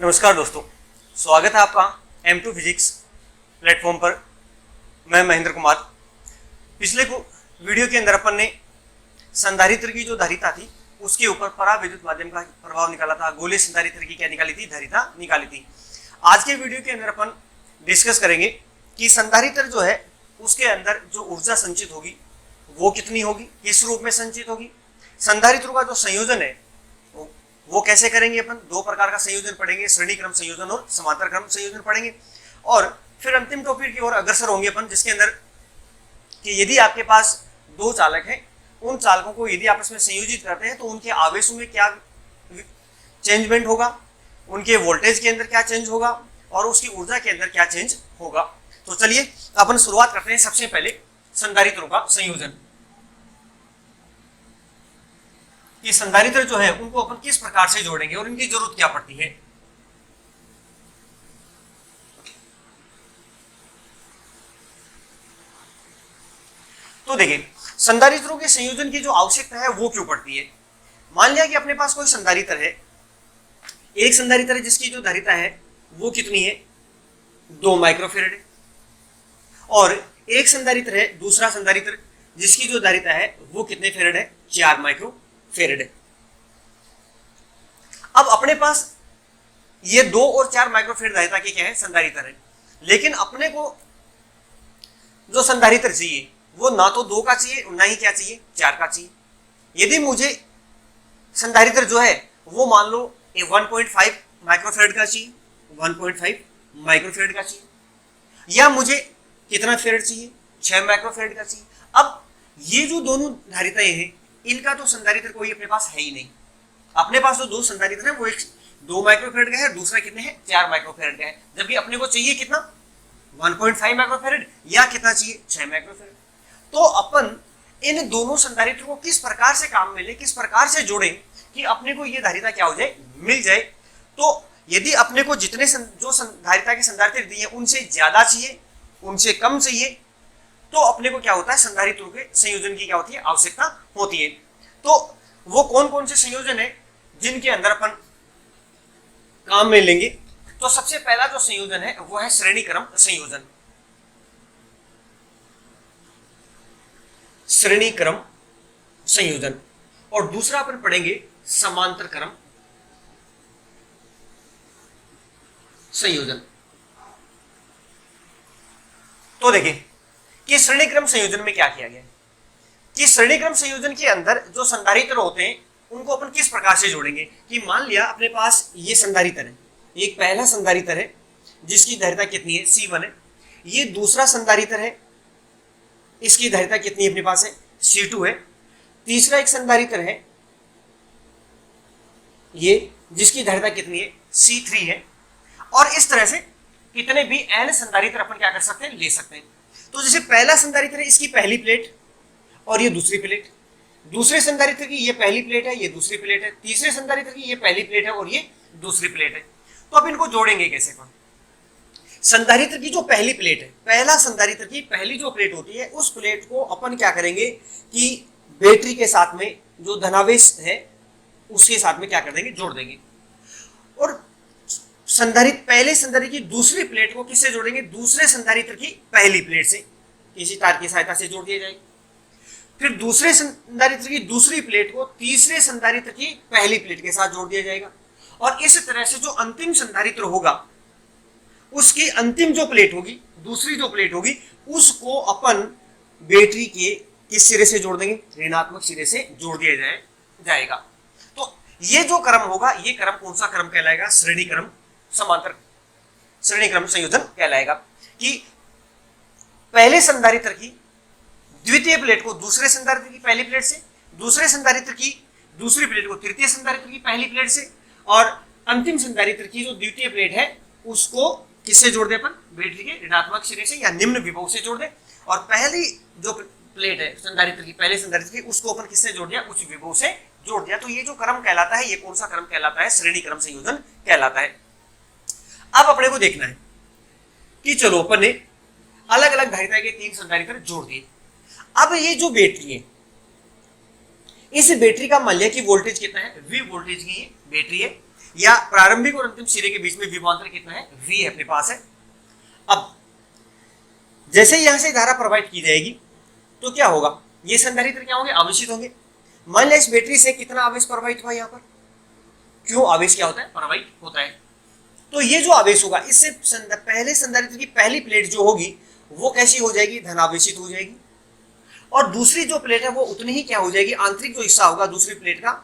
नमस्कार दोस्तों, स्वागत है आपका M2 फिजिक्स प्लेटफॉर्म पर। मैं महेंद्र कुमार। पिछले वीडियो के अंदर अपन ने संधारित्र की जो धारिता थी उसके ऊपर पराविद्युत माध्यम का प्रभाव निकाला था। गोलीय संधारित्र की क्या निकाली थी? धारिता निकाली थी। आज के वीडियो के अंदर अपन डिस्कस करेंगे कि संधारित्र जो है उसके अंदर जो ऊर्जा संचित होगी वो कितनी होगी, किस रूप में संचित होगी। संधारित्रों का जो संयोजन है वो कैसे करेंगे। अपन दो प्रकार का संयोजन पढ़ेंगे, श्रेणी क्रम संयोजन और समांतर क्रम संयोजन पढ़ेंगे। और फिर अंतिम टॉपिक की ओर अग्रसर होंगे अपन, जिसके अंदर कि यदि आपके पास दो चालक हैं, उन चालकों को यदि आपस में संयोजित करते हैं तो उनके आवेशों में क्या चेंजमेंट होगा, उनके वोल्टेज के अंदर क्या चेंज होगा और उसकी ऊर्जा के अंदर क्या चेंज होगा। तो चलिए अपन शुरुआत करते हैं सबसे पहले संधारित्रों का संयोजन। कि संधारित्र जो है उनको अपन किस प्रकार से जोड़ेंगे और इनकी जरूरत क्या पड़ती है। तो देखिए, संधारित्रों के संयोजन की जो आवश्यकता है वो क्यों पड़ती है। मान लिया कि अपने पास कोई संधारित्र है, एक संधारित्र है जिसकी जो धारिता है वो कितनी है, 2 माइक्रोफेरेड है। और एक संधारित्र है, दूसरा संधारित्र जिसकी जो धारिता है वो कितने फेरेड है, 4 माइक्रोफेरेड है। अब अपने पास ये 2 और 4 माइक्रोफेरेड धारिता के क्या है, संधारित्र है। लेकिन अपने को जो संधारित्र चाहिए वो ना तो 2 का चाहिए ना ही क्या चाहिए, 4 का चाहिए। यदि मुझे संधारित्र जो है वो मान लो 1.5 माइक्रोफेरेड का चाहिए, 1.5 माइक्रोफेरेड का चाहिए, या मुझे कितना फेरेड चाहिए, 6 माइक्रोफेरेड का चाहिए। अब ये जो दोनों धारिताएं हैं इनका तो संधारित्र कोई अपने पास है ही नहीं। अपने पास जो दो संधारित्र है वो एक 2 माइक्रोफेरेड का है, दूसरा कितने है, 4 माइक्रोफेरेड का है। जबकि अपने को चाहिए कितना, 1.5 माइक्रोफेरेड या कितना चाहिए, 6 माइक्रोफेरेड। तो अपन इन दोनों संधारित्रों को किस प्रकार से काम में ले, किस प्रकार से जोड़े कि अपने को ये धारिता क्या हो जाए, मिल जाए। तो यदि अपने को जितने जो धारिता के संधारित्र दिए उनसे ज्यादा चाहिए, उनसे कम चाहिए, तो अपने को क्या होता है, संधारित्रों के संयोजन की क्या होती है, आवश्यकता होती है। तो वो कौन कौन से संयोजन है जिनके अंदर अपन काम में लेंगे। तो सबसे पहला जो संयोजन है वो है श्रेणी क्रम संयोजन। श्रेणी क्रम संयोजन। और दूसरा अपन पढ़ेंगे समांतर क्रम संयोजन। तो देखिए कि श्रेणी क्रम संयोजन में क्या किया गया है कि श्रेणी क्रम संयोजन के अंदर जो संधारित्र होते हैं उनको अपन किस प्रकार से जोड़ेंगे। कि मान लिया अपने पास ये संधारित्र है, एक पहला संधारित्र है जिसकी धारिता कितनी है, C1 है। ये दूसरा संधारित्र है, इसकी धारिता कितनी है अपने पास है, C2 है। तीसरा एक संधारित्र है ये, जिसकी धारिता कितनी है, C3 है। और इस तरह से कितने भी n संधारित्र अपन क्या कर सकते हैं, ले सकते हैं। तो जैसे पहला संधारित्र है, इसकी पहली प्लेट और ये दूसरी प्लेट, दूसरे संधारित्र की ये पहली प्लेट है, ये दूसरी प्लेट है, तीसरे संधारित्र की ये पहली प्लेट है और ये दूसरी प्लेट है। तो अब इनको जोड़ेंगे कैसे। कौन संधारित्र की जो पहली प्लेट है, पहला संधारित्र की पहली जो प्लेट होती है उस प्लेट को अपन क्या करेंगे कि बैटरी के साथ में जो धनावेश है उसके साथ में क्या कर देंगे, जोड़ देंगे। और पहले संधारित्र की दूसरी प्लेट को किससे जोड़ेंगे, दूसरे संधारित्र की पहली प्लेट से किसी तार की सहायता से जोड़ दिया जाएगा। फिर दूसरे संधारित्र की दूसरी प्लेट को तीसरे संधारित्र की पहली प्लेट के साथ जोड़ दिया जाएगा। और इस तरह से जो अंतिम संधारित्र होगा उसकी अंतिम जो प्लेट होगी, दूसरी जो प्लेट होगी, उसको अपन बैटरी के किस सिरे से जोड़ देंगे, ऋणात्मक सिरे से जोड़ दिया जाएगा। तो ये जो क्रम होगा, ये क्रम कौन सा क्रम कहलाएगा, श्रेणी क्रम श्रेणी क्रम संयोजन कहलाएगा। कि पहले संधारित्र की द्वितीय प्लेट को दूसरे संधारित्र की पहली प्लेट से, दूसरे संधारित्र की दूसरी प्लेट को तृतीय संधारित्र की पहली प्लेट से, और अंतिम संधारित्र की जो द्वितीय प्लेट है उसको किससे जोड़ दे अपन, बैटरी के ऋणात्मक सिरे से या निम्न विभव से जोड़ दे। और पहली जो प्लेट है संधारित्र की, पहले संधारित्र की, उसको अपन किससे जोड़ दिया, उच्च विभव से जोड़ दिया। तो ये जो क्रम कहलाता है, ये कौन सा क्रम कहलाता है, श्रेणी क्रम संयोजन कहलाता है। अब अपने को देखना है कि चलो अपन ने अलग अलग धारिता के 3 संधारित्र जोड़ दिए। अब ये जो बैटरी है, इस बैटरी का मान लिया कि वोल्टेज कितना है, V वोल्टेज की बैटरी है। या प्रारंभिक और अंतिम सिरे के बीच में विभवांतर कितना है, V है अपने पास है। अब जैसे यहां से धारा प्रवाहित की जाएगी तो क्या होगा, ये संधारित्र क्या होंगे, आवेशित होंगे। मान लिया इस बैटरी से कितना आवेश प्रवाहित हुआ यहाँ पर, क्यों आवेश क्या होता है, प्रवाहित होता है। तो ये जो आवेश होगा इससे पहले संधारित्र की पहली प्लेट जो होगी वो कैसी हो जाएगी, धनावेशित हो जाएगी। और दूसरी जो प्लेट है वो उतनी ही क्या हो जाएगी, आंतरिक जो हिस्सा होगा दूसरी प्लेट का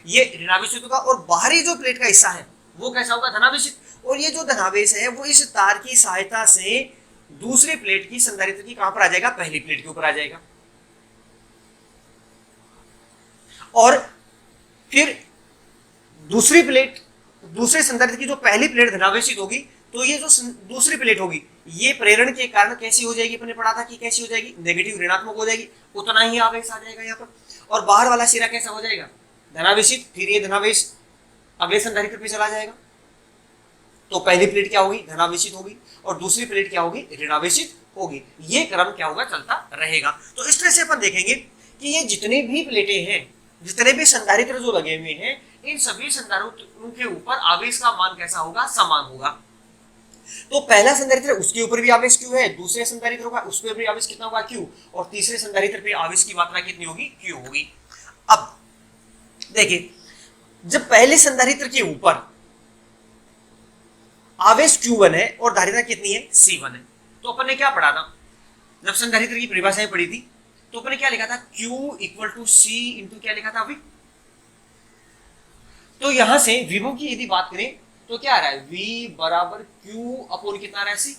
ये ऋणावेशित होगा, और बाहरी जो प्लेट का हिस्सा है वो कैसा होगा, धनावेशित। और ये जो धनावेश है वो इस तार की सहायता से दूसरी प्लेट की संधारित्र की कहां पर आ जाएगा, पहली प्लेट के ऊपर आ जाएगा। और फिर दूसरी प्लेट, दूसरे संधारित्र की जो पहली प्लेट धनावेशित होगी तो ये जो दूसरी प्लेट होगी ये प्रेरण के कारण कैसी हो जाएगी, अपने पढ़ा था कि कैसी हो जाएगी, नेगेटिव ऋणात्मक हो जाएगी, उतना ही आवेश आ जाएगा यहाँ पर। और बाहर वाला सिरा कैसा हो जाएगा, धनावेशित। फिर ये धनावेश अगले संधारित्र पे चला जाएगा, तो पहली प्लेट क्या होगी, धनावेशित होगी, और दूसरी प्लेट क्या होगी, ऋणावेशित होगी। ये क्रम क्या होगा, चलता रहेगा। तो इस तरह से अपन देखेंगे कि ये जितने भी प्लेटें हैं, जितने भी संधारित्र जो लगे हुए हैं, इन सभी संधारित्रों के ऊपर आवेश का मान कैसा होगा, समान होगा। तो पहला संधारित्र उसके ऊपर भी आवेश क्यू है, दूसरे संधारित्र का उस पर भी आवेश कितना होगा, क्यू, और तीसरे संधारित्र पे आवेश की मात्रा कितनी होगी, क्यू होगी। अब देखिए, जब पहले संधारित्र के ऊपर आवेश Q1 है और धारिता कितनी है, C1 है, तो अपन ने क्या पढ़ा था, जब संधारित्र की परिभाषाएं पढ़ी थी तो अपन ने क्या लिखा था, Q equal to C into क्या लिखा था अभी। तो यहां से विभव की यदि बात करें तो क्या आ रहा है, V बराबर Q अपोन कितना आ रहा है, C।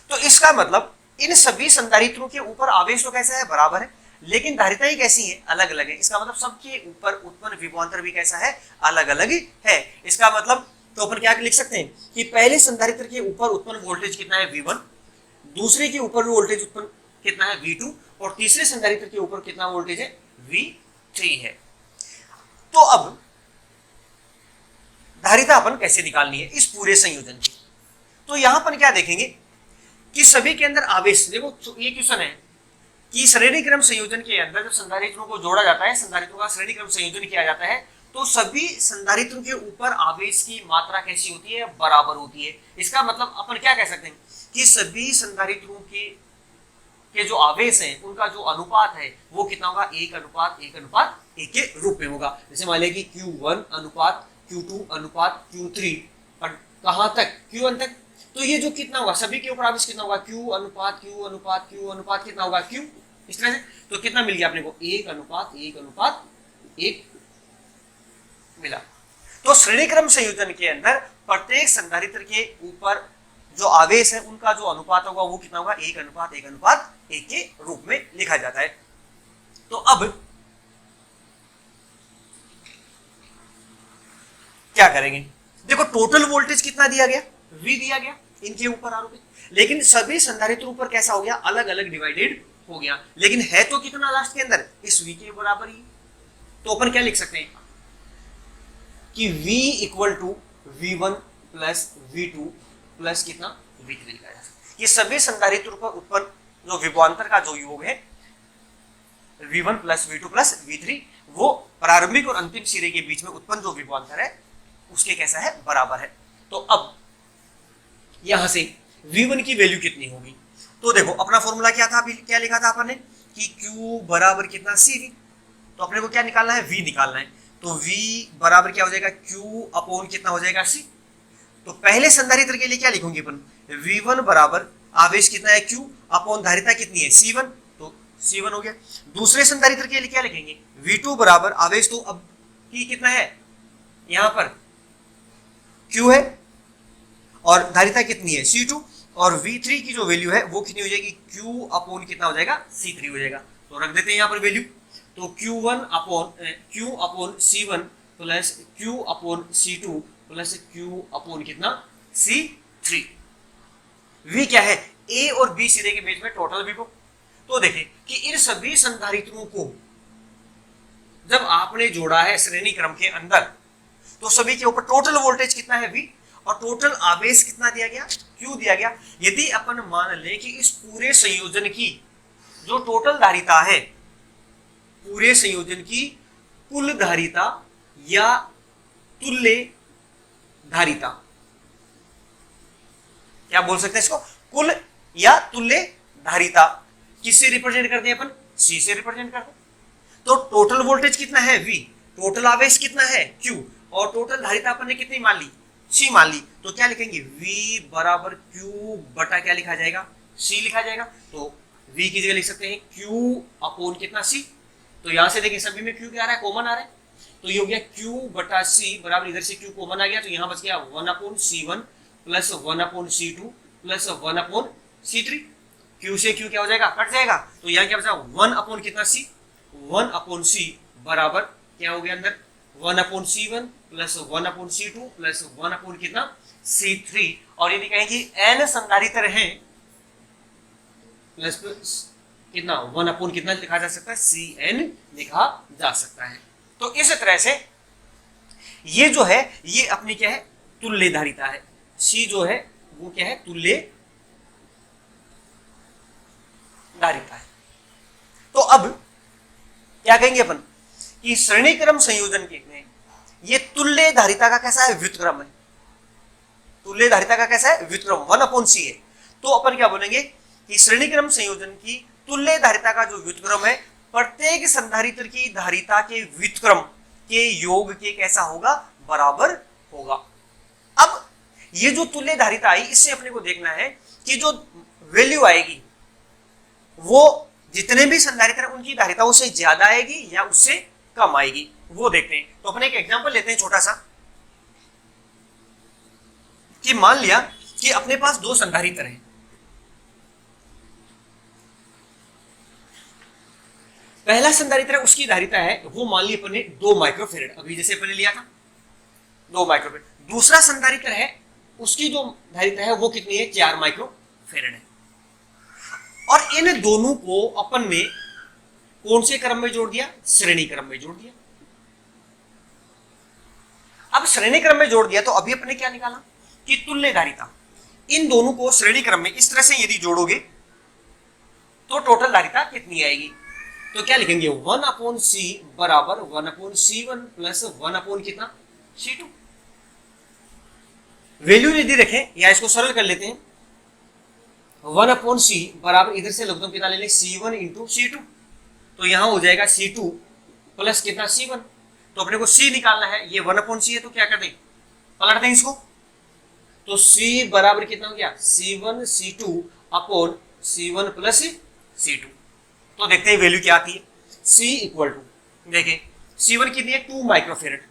तो इसका मतलब इन सभी संधारित्रों के ऊपर आवेश तो कैसा है, बराबर है, लेकिन धारिताएं कैसी है, अलग अलग है। इसका मतलब सबके ऊपर उत्पन्न विभवांतर भी कैसा है, अलग अलग है। इसका मतलब तो अपन क्या लिख सकते हैं कि पहले संधारित्र के ऊपर उत्पन्न वोल्टेज कितना है, V1, दूसरे के ऊपर वोल्टेज उत्पन्न कितना है, V2, और तीसरे संधारित्र के ऊपर कितना वोल्टेज है, V3 है। तो अब धारिता अपन कैसे निकालनी है इस पूरे संयोजन की, तो यहां पर क्या देखेंगे कि सभी के अंदर आवेश, देखो ये क्वेश्चन है कि श्रेणी क्रम संयोजन के अंदर जब संधारित्रों को जोड़ा जाता है, संधारित्रों का श्रेणी क्रम संयोजन किया जाता है, तो सभी संधारित्रों के ऊपर आवेश की मात्रा कैसी होती है, बराबर होती है। इसका मतलब अपन क्या कह सकते हैं कि सभी संधारित्रों के जो आवेश हैं उनका जो अनुपात है वो कितना होगा, 1:1:1 के रूप में होगा। जैसे मान लिया कि Q1 अनुपात Q2 अनुपात Q3, कहां तक, Q1 तक, तो ये जो कितना होगा, सभी के ऊपर आवेश कितना होगा, Q अनुपात Q अनुपात Q अनुपात कितना होगा, Q। इस तरह से तो कितना मिल गया अपने को, 1:1:1 मिला। तो श्रेणी क्रम संयोजन के अंदर प्रत्येक संधारित्र के ऊपर जो आवेश है उनका जो अनुपात होगा वो कितना होगा, 1:1:1 के रूप में लिखा जाता है। तो अब क्या करेंगे, देखो टोटल वोल्टेज कितना दिया गया, V दिया गया इनके ऊपर आरोपित, लेकिन सभी संधारित्रों ऊपर कैसा हो गया, अलग अलग डिवाइडेड हो गया, लेकिन है तो कितना लास्ट के अंदर, इस V के बराबर ही। तो अपन क्या लिख सकते हैं कि V equal to V1 plus V2 plus कितना, V3 लिखा जा सकता है। ये सभी संधारित्रों पर उत्पन्न जो विभवांतर का जो योग है V1 plus V2 plus V3, वो प्रारंभिक और अंतिम सिरे के बीच में उत्पन्न जो विभवांतर है उसके कैसा है, बराबर है। तो अब यहां से V1 की वैल्यू कितनी होगी, तो देखो अपना फॉर्मूला क्या था, क्या लिखा था अपन ने कि Q बराबर कितना CV, तो अपने को क्या निकालना है, V निकालना है। तो V बराबर क्या हो जाएगा, Q अपोन कितना हो जाएगा, C। तो पहले संधारित्र के लिए क्या लिखूंगी अपन, V1 बराबर आवेश कितना है, Q अपोन धारिता कितनी है, C1, तो C1 हो गया। दूसरे संधारित्र के लिए क्या लिखेंगे, V2 बराबर आवेश तो अब की कितना है, यहां पर Q है और धारिता कितनी है, C2, और V3 की जो वैल्यू है वो कितनी हो जाएगी, Q अपोन कितना हो जाएगा, C3 हो जाएगा। तो रख देते हैं यहाँ पर वैल्यू, तो Q upon C1 plus Q upon C2 plus Q upon कितना, C3। V क्या है, A और B सिरे के बीच में टोटल विभव। तो देखें कि इन सभी संधारित्रों को जब आपने जोड़ा है श्रेणी क्रम के अंदर, तो सभी के ऊपर टोटल वोल्टेज कितना है, V, और टोटल आवेश कितना दिया गया, Q दिया गया। यदि अपन मान लें कि इस पूरे संयोजन की जो टोटल धारिता है, पूरे संयोजन की कुल धारिता या तुल्य धारिता, क्या बोल सकते हैं इसको, कुल या तुल्य धारिता। किससे रिप्रेजेंट करते हैं अपन, सी से रिप्रेजेंट करते हैं। तो टोटल वोल्टेज कितना है V, टोटल आवेश कितना है Q, और टोटल धारिता अपन ने कितनी मान ली, C मान ली। तो क्या लिखेंगे, V बराबर Q बटा क्या लिखा जाएगा, C लिखा जाएगा। तो V की जगह लिख सकते हैं Q अपॉन कितना C। तो यहां से देखिए सभी में Q क्या आ रहा है, कॉमन आ रहा है। तो ये हो गया Q बटा C बराबर, इधर से Q कॉमन आ गया, तो यहां बच गया 1/C1 plus 1/C2 plus 1/C3। Q से Q क्या हो जाएगा, कट जाएगा। तो यहाँ क्या बचा, 1 अपॉन कितना C, 1 अपॉन C बराबर क्या हो गया अंदर 1/C1 plus 1/C2 plus 1 upon कितना C3। और यदि कहें कि n संधारित्र है प्लस प्लस कितना 1 अपॉन कितना लिखा जा सकता है, Cn लिखा जा सकता है। तो इस तरह से ये जो है ये अपनी क्या है, तुल्य धारिता है। C जो है वो क्या है, तुल्य धारिता है। तो अब क्या कहेंगे अपन कि श्रेणी क्रम संयोजन के में ये तुल्य धारिता का कैसा है, व्युत्क्रम है। तुल्य धारिता का कैसा है, व्युत्क्रम 1/C है। तो अपन क्या बोलेंगे कि श्रेणी क्रम संयोजन की तुल्य धारिता का जो व्युत्क्रम है प्रत्येक संधारित्र की धारिता के व्युत्क्रम के योग के कैसा होगा, बराबर होगा। अब ये जो तुल्य धारिता आई इससे अपने को देखना है कि जो वैल्यू आएगी वो जितने भी संधारित्र हैं उनकी धारिताओं से ज्यादा आएगी या उससे कम आएगी, वो देखते हैं। तो अपने एक एग्जांपल लेते हैं छोटा सा, कि मान लिया कि अपने पास दो संधारित्र हैं। पहला संधारित्र है उसकी धारिता है वो मान ली अपने 2 माइक्रोफेरेड, अभी जैसे अपने लिया था 2 माइक्रोफेरेड। दूसरा संधारित्र है उसकी जो धारिता है वो कितनी है, 4 माइक्रोफेरेड है। और इन दोनों को अपन ने कौन से क्रम में जोड़ दिया, श्रेणी क्रम में जोड़ दिया। अब श्रेणी क्रम में जोड़ दिया तो अभी अपने क्या निकाला कि तुल्य धारिता, इन दोनों को श्रेणी क्रम में इस तरह से यदि जोड़ोगे तो टोटल धारिता कितनी आएगी। तो क्या लिखेंगे 1/C बराबर 1/C1 प्लस 1 कितना C2। वैल्यू यदि रखें या इसको सरल कर लेते हैं, 1/C बराबर इधर से लघुत्तम कितना ले लें, C1 इंटू C2। तो यहां हो जाएगा C2 प्लस कितना C1। तो अपने को C निकालना है, ये 1/C है तो क्या कर दें, पलट दें इसको। तो C बराबर कितना हो गया, C1 C2 upon C1 plus C2। तो देखते हैं वैल्यू क्या आती है। C इक्वल टू देखें C1 कितनी है, 2 माइक्रोफेरेड,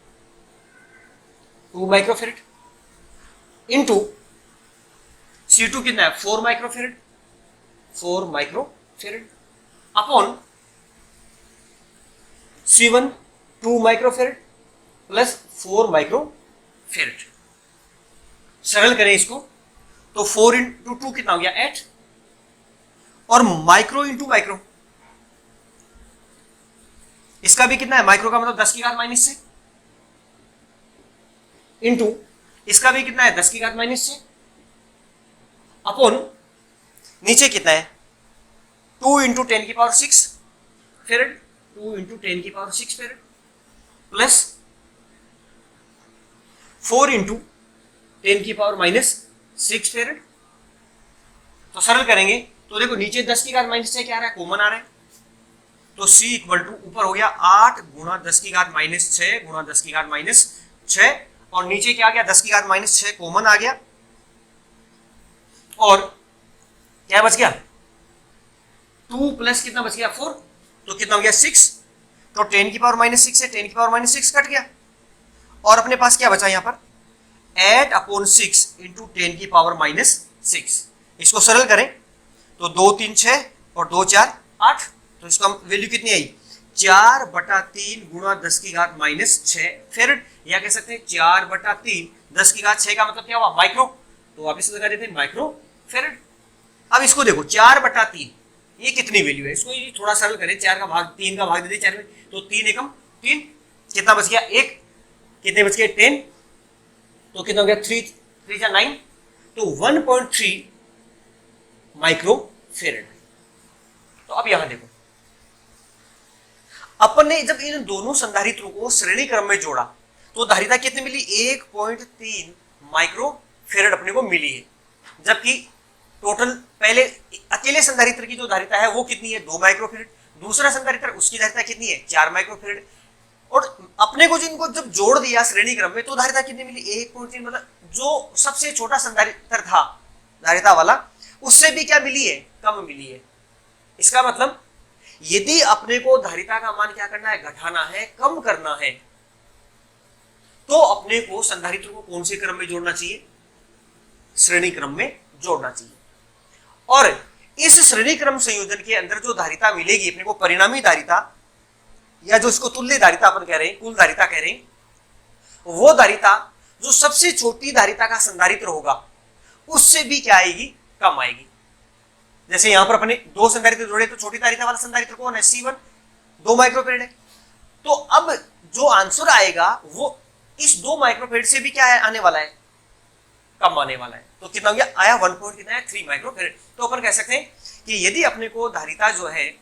2 माइक्रोफेरेड इंटू C2 कितना है 4 microfarad, 4 microfarad upon C1 2 microfarad plus 4 microfarad. सरल करें इसको तो 4 इंटू 2 कितना हो गया 8, और माइक्रो इंटू माइक्रो इसका भी कितना है, माइक्रो का मतलब 10 की घात माइनस 6 इंटू इसका भी कितना है 10 की घात माइनस 6 अपॉन नीचे कितना है 2 इंटू 10 की पावर 6 फेरेड, 2 इंटू 10 की पावर 6 फेरेड प्लस 4 इंटू 10 की पावर माइनस 6 फेरेड। तो सरल करेंगे तो देखो नीचे 10 की घात माइनस 6 क्या आ रहा है, कॉमन आ रहा है। तो C इक्वल टू ऊपर हो गया 8 गुणा 10 की घात माइनस 6 गुणा 10 की घात माइनस 6, और नीचे क्या आ गया 10 की घात माइनस 6 कॉमन आ गया, और क्या बच गया 2 प्लस कितना बच गया 4, तो कितना हो गया 6। तो 10 की पावर माइनस 6 है, 10 की पावर माइनस 6 कट गया, और अपने पास क्या बचा यहाँ पर 8/6 इंटू 10 की पावर माइनस 6। इसको सरल करें तो 2 3 6 और 2 4 8, तो इसका वैल्यू कितनी आई 4/3 गुणा 10 की घात माइनस 6 फेरेड, या कह सकते हैं 4/3 10 की घात 6 का मतलब क्या हुआ माइक्रो, तो वापस लगा देते हैं माइक्रो फेरेड। अब इसको देखो 4/3 ये कितनी वैल्यू है, इसको ये थोड़ा सरल करें, 4 का भाग 3 का भाग दे दें 4 में, तो 3 एकम 3, कितना बच गया 1, कितने बच गए 10, तो कितना हो गया 3 3 जा 9, तो 1.3 माइक्रो फेरेड। तो अब यहां देखो अपन ने जब इन दोनों संधारित्रों को श्रेणी क्रम में जोड़ा तो धारिता कितनी मिली 1.3 माइक्रोफेरेड अपने को मिली है, जबकि टोटल पहले अकेले संधारित्र की जो धारिता है वो कितनी है, 2 माइक्रोफेरेड, दूसरा संधारित्र उसकी धारिता कितनी है, 4 माइक्रोफेरेड, और अपने को जिनको जब जोड़ दिया श्रेणी क्रम में तो धारिता कितनी मिली, 1.3। मतलब जो सबसे छोटा संधारित्र था धारिता वाला उससे भी क्या मिली है, कम मिली है। इसका मतलब यदि अपने को धारिता का मान क्या करना है, घटाना है, कम करना है, तो अपने को संधारित्र को कौन से क्रम में जोड़ना चाहिए, श्रेणी क्रम में जोड़ना चाहिए। और इस श्रेणी क्रम संयोजन के अंदर जो धारिता मिलेगी अपने को, परिणामी धारिता या जो इसको तुल्य धारिता अपन कह रहे हैं, कुल धारिता कह रहे हैं, वो धारिता जो सबसे छोटी धारिता का संधारित्र होगा उससे भी क्या आएगी, कम आएगी। जैसे यहां पर अपने 2 संधारित्र जोड़े तो छोटी धारिता वाला संधारित्र कौन है, C1, 2 माइक्रोफेरेड है। तो अब जो आंसर आएगा वो इस 2 माइक्रोफेरेड से भी क्या है, आने वाला है, कम आने वाला है। तो कितना हो गया, आया 1.3 माइक्रोफेरेड। तो अपन कह सकते हैं कि यदि अपने को धारिता जो है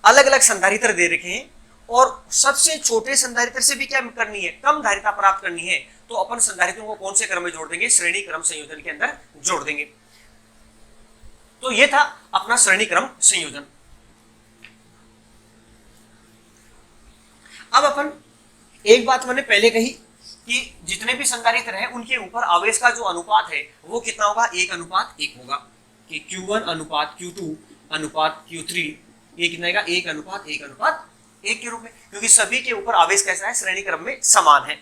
अलग अलग संधारित्र दे रखे हैं और सबसे छोटे संधारित्र से भी क्या करनी है, कम धारिता प्राप्त करनी है, तो अपन संधारित्रों को कौन से क्रम में जोड़ देंगे, श्रेणी क्रम संयोजन के अंदर जोड़ देंगे। तो ये था अपना श्रेणी क्रम संयोजन। अब अपन एक बात मैंने पहले कही कि जितने भी संधारित्र हैं उनके ऊपर आवेश का जो अनुपात है वो कितना होगा, 1:1 होगा, कि Q1 अनुपात Q2 अनुपात Q3 ये कितना आएगा, 1:1 के रूप में, क्योंकि सभी के ऊपर आवेश कैसा है, श्रेणी क्रम में समान है।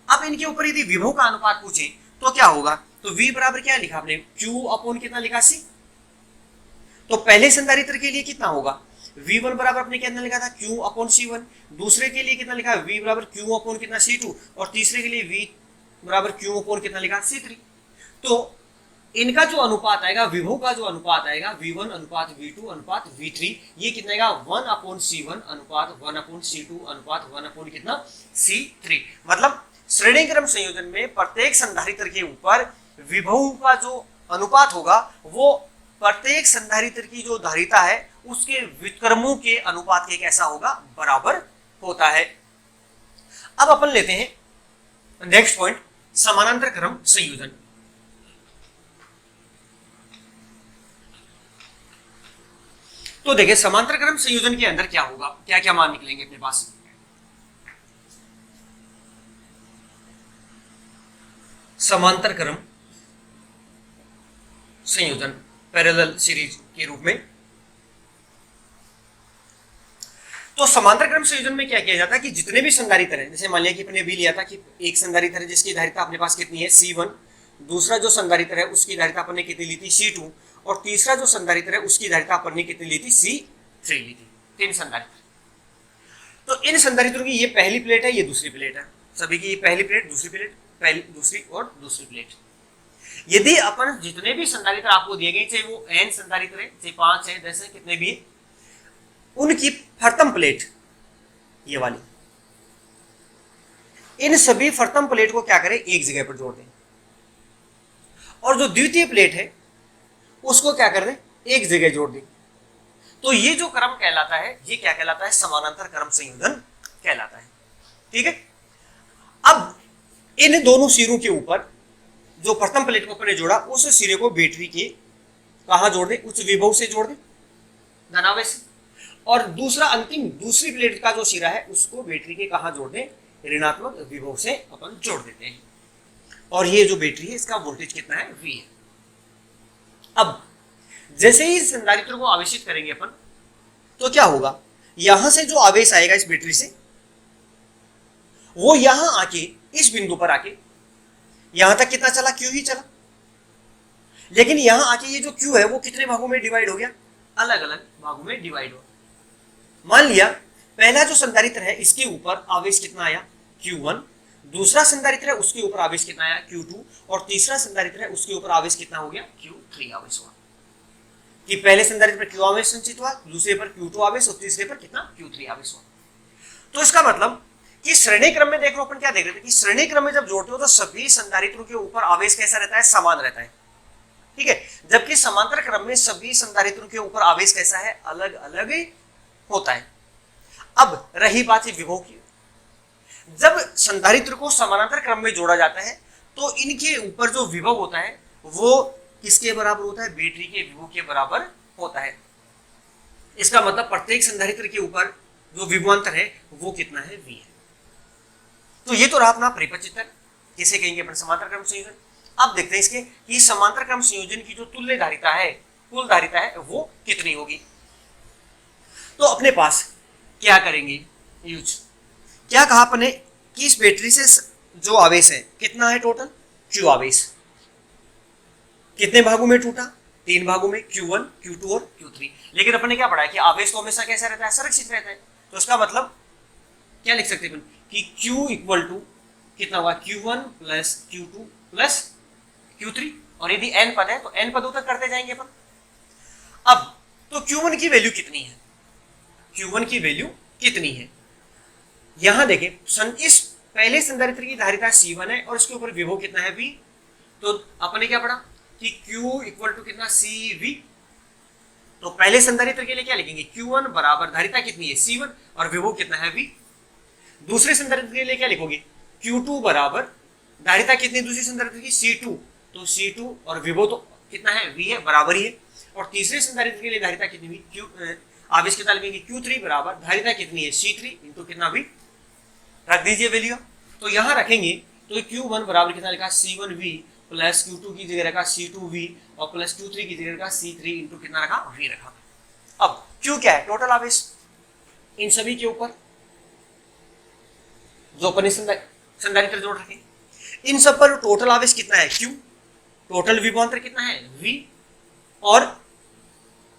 अब इनके ऊपर यदि विभव का अनुपात पूछे तो क्या होगा, तो V बराबर क्या लिखा आपने, Q अपॉन कितना लिखा, C। तो पहले संधारित्र के लिए कितना होगा, V1 बराबर अपने कितना लिखा था, Q अपॉन C1। दूसरे के लिए कितना लिखा, V बराबर Q अपॉन कितना, C2। और तीसरे के लिए V बराबर Q अपॉन कितना लिखा, C3। तो इनका जो अनुपात आएगा, विभव का जो अनुपात आएगा, V1 अनुपात V2 अनुपात V3, ये कितना आएगा, 1/C1 अनुपात 1/C2 अनुपात 1 कितना, C3। मतलब श्रेणी क्रम संयोजन में प्रत्येक संधारित्र के ऊपर विभव का जो अनुपात होगा वो प्रत्येक संधारित्र की जो धारिता है उसके व्युत्क्रमों के अनुपात के कैसा होगा, बराबर होता है। अब अपन लेते हैं नेक्स्ट पॉइंट, समानांतर क्रम संयोजन। तो देखिए समांतर क्रम संयोजन के अंदर क्या होगा, क्या क्या मान निकलेंगे अपने पास। समांतर क्रम संयोजन पैरेलल सीरीज के रूप में, तो समांतर क्रम संयोजन में क्या किया जाता है कि जितने भी संधारित्र हैं, जैसे मान लिया कि अपने भी लिया था कि एक संधारित्र है जिसकी धारिता अपने पास कितनी है, C1, दूसरा जो संधारित्र है उसकी धारिता अपन ने कितनी ली थी, C2, और तीसरा जो संधारित्र है उसकी धारिता अपन ने कितनी ली थी, C3 ली थी। 3 संधारित्र। तो इन संधारित्रों की ये पहली प्लेट है, ये दूसरी प्लेट है, सभी की पहली प्लेट, दूसरी प्लेट, पहली दूसरी और दूसरी प्लेट। यदि अपन जितने भी संधारित्र आपको दिए गए, चाहे वो n संधारित्र है, चाहे 5 है, 10 है, कितने भी, उनकी प्रथम प्लेट ये वाली, इन सभी प्रथम प्लेट को क्या करें, एक जगह पर जोड़ दें, और जो द्वितीय प्लेट है उसको क्या कर दें, एक जगह जोड़ दें। तो ये जो क्रम कहलाता है, ये क्या कहलाता है, समानांतर क्रम संयोजन कहलाता है। ठीक है। अब इन दोनों सिरों के ऊपर जो प्रथम प्लेट को अपने जोड़ा, उस सिरे को बैटरी के कहां जोड़ दें, उच्च विभव से जोड़ दें, धनावेश से, और दूसरा अंतिम दूसरी प्लेट का जो सिरा है उसको बैटरी के कहां जोड़ दें, ऋणात्मक विभव से अपन जोड़ देते हैं। और ये जो बैटरी है इसका वोल्टेज कितना है, V है। अब जैसे ही संधारित्र को आवेशित करेंगे अपन, तो क्या होगा, यहां से जो आवेश आएगा इस बैटरी से, वो यहां आके इस बिंदु पर आके, यहां तक कितना चला, Q ही चला, लेकिन यहां आके ये जो Q है वो कितने भागों में डिवाइड हो गया, अलग अलग भागों में डिवाइड हो। मान लिया पहला जो संधारित्र है इसके ऊपर आवेश कितना आया, Q1, दूसरा संधारित्र है उसके ऊपर आवेश कितना आया, Q2, और तीसरा संधारित्र है उसके ऊपर आवेश कितना हो गया, Q3 आवेश हुआ। कि पहले संधारित्र पर Q आवेश संचित हुआ, दूसरे पर Q2 आवेश और तीसरे पर कितना, Q3 आवेश हुआ। तो इसका मतलब कि श्रेणी क्रम में देख लो, अपन क्या देख रहे थे कि श्रेणी क्रम में जब जोड़ते हो तो सभी संधारित्रों के ऊपर आवेश कैसा रहता है, समान रहता है। ठीक है। जबकि समांतर क्रम में सभी संधारित्रों के ऊपर आवेश कैसा है, अलग अलग होता है। अब रही बात है विभव की, जब संधारित्र को समानांतर क्रम में जोड़ा जाता है तो इनके ऊपर जो विभव होता है वो किसके बराबर होता है, बैटरी के विभव के बराबर होता है। इसका मतलब प्रत्येक संधारित्र के ऊपर जो विभवांतर है वो कितना है, V है। तो ये तो रहा अपना परिपथ, किसे कहेंगे अपन, समांतर क्रम संयोजन। अब देखते हैं इसके कि समांतर क्रम संयोजन की जो तुल्य धारिता है, कुल धारिता है, वो कितनी होगी। तो अपने पास क्या करेंगे यूज, क्या कहा अपने कि इस बैटरी से जो आवेश है कितना है टोटल, Q आवेश। कितने भागों में टूटा, 3 भागों में, Q1, Q2 और Q3। लेकिन अपने क्या पढ़ा है कि आवेश तो हमेशा कैसा रहता है, संरक्षित रहता है। तो इसका मतलब क्या लिख सकते हैं कि Q इक्वल टू कितना हुआ, Q1 plus Q2 plus Q3, और यदि n पद है तो n पदों तक करते जाएंगे अपन। अब तो Q1 की वैल्यू कितनी है, Q1 की वैल्यू कितनी है, यहां देखें, इस पहले संधारित्र की धारिता C1 है और इसके ऊपर विभव कितना है, V। तो अपने क्या पढ़ा कि Q इक्वल टू कितना, CV। तो पहले संधारित्र के लिए क्या लिखेंगे, Q1 बराबर धारिता कितनी है, C1, और विभव कितना है, V। दूसरे संधारित्र के लिए क्या लिखोगे, Q2 बराबर धारिता कितनी दूसरी संधारित्र की, C2। तो C2 और विभव तो कितना है, V है, बराबर ही है। और तीसरे संधारित्र के लिए धारिता कितनी हुई, आवेश कितना लिखेंगे, Q3 बराबर धारिता कितनी है, C3 इंटू कितना, V। रख दीजिए वैल्यू। तो यहां रखेंगे तो Q1 बराबर कितना लिखा, C1V प्लस Q2 की जगह रखा C2V और प्लस Q3 की जगह रखा C3 इंटू कितना रखा, V रखा। अब Q क्या है, टोटल आवेश इन सभी के ऊपर जो अपन संधारित्र जोड़ रखे, इन सब पर टोटल आवेश कितना है, Q। टोटल विभवांतर कितना है, V। और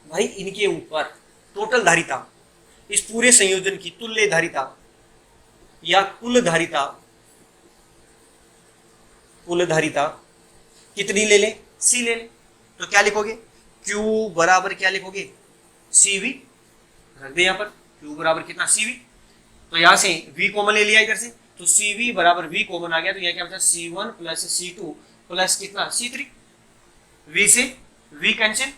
भाई इनके ऊपर टोटल धारिता, इस पूरे संयोजन की तुल्य धारिता या कुल धारिता, कुल धारिता कितनी ले लें, C ले लें। तो क्या लिखोगे, Q बराबर क्या लिखोगे, CV। रख दे यहां पर Q बराबर कितना, CV। तो यहां से V कॉमन ले लिया इधर से, तो CV बराबर V कॉमन आ गया। तो यह क्या बचा, C1 प्लस C2 प्लस कितना, C3। V से V कैंसिल,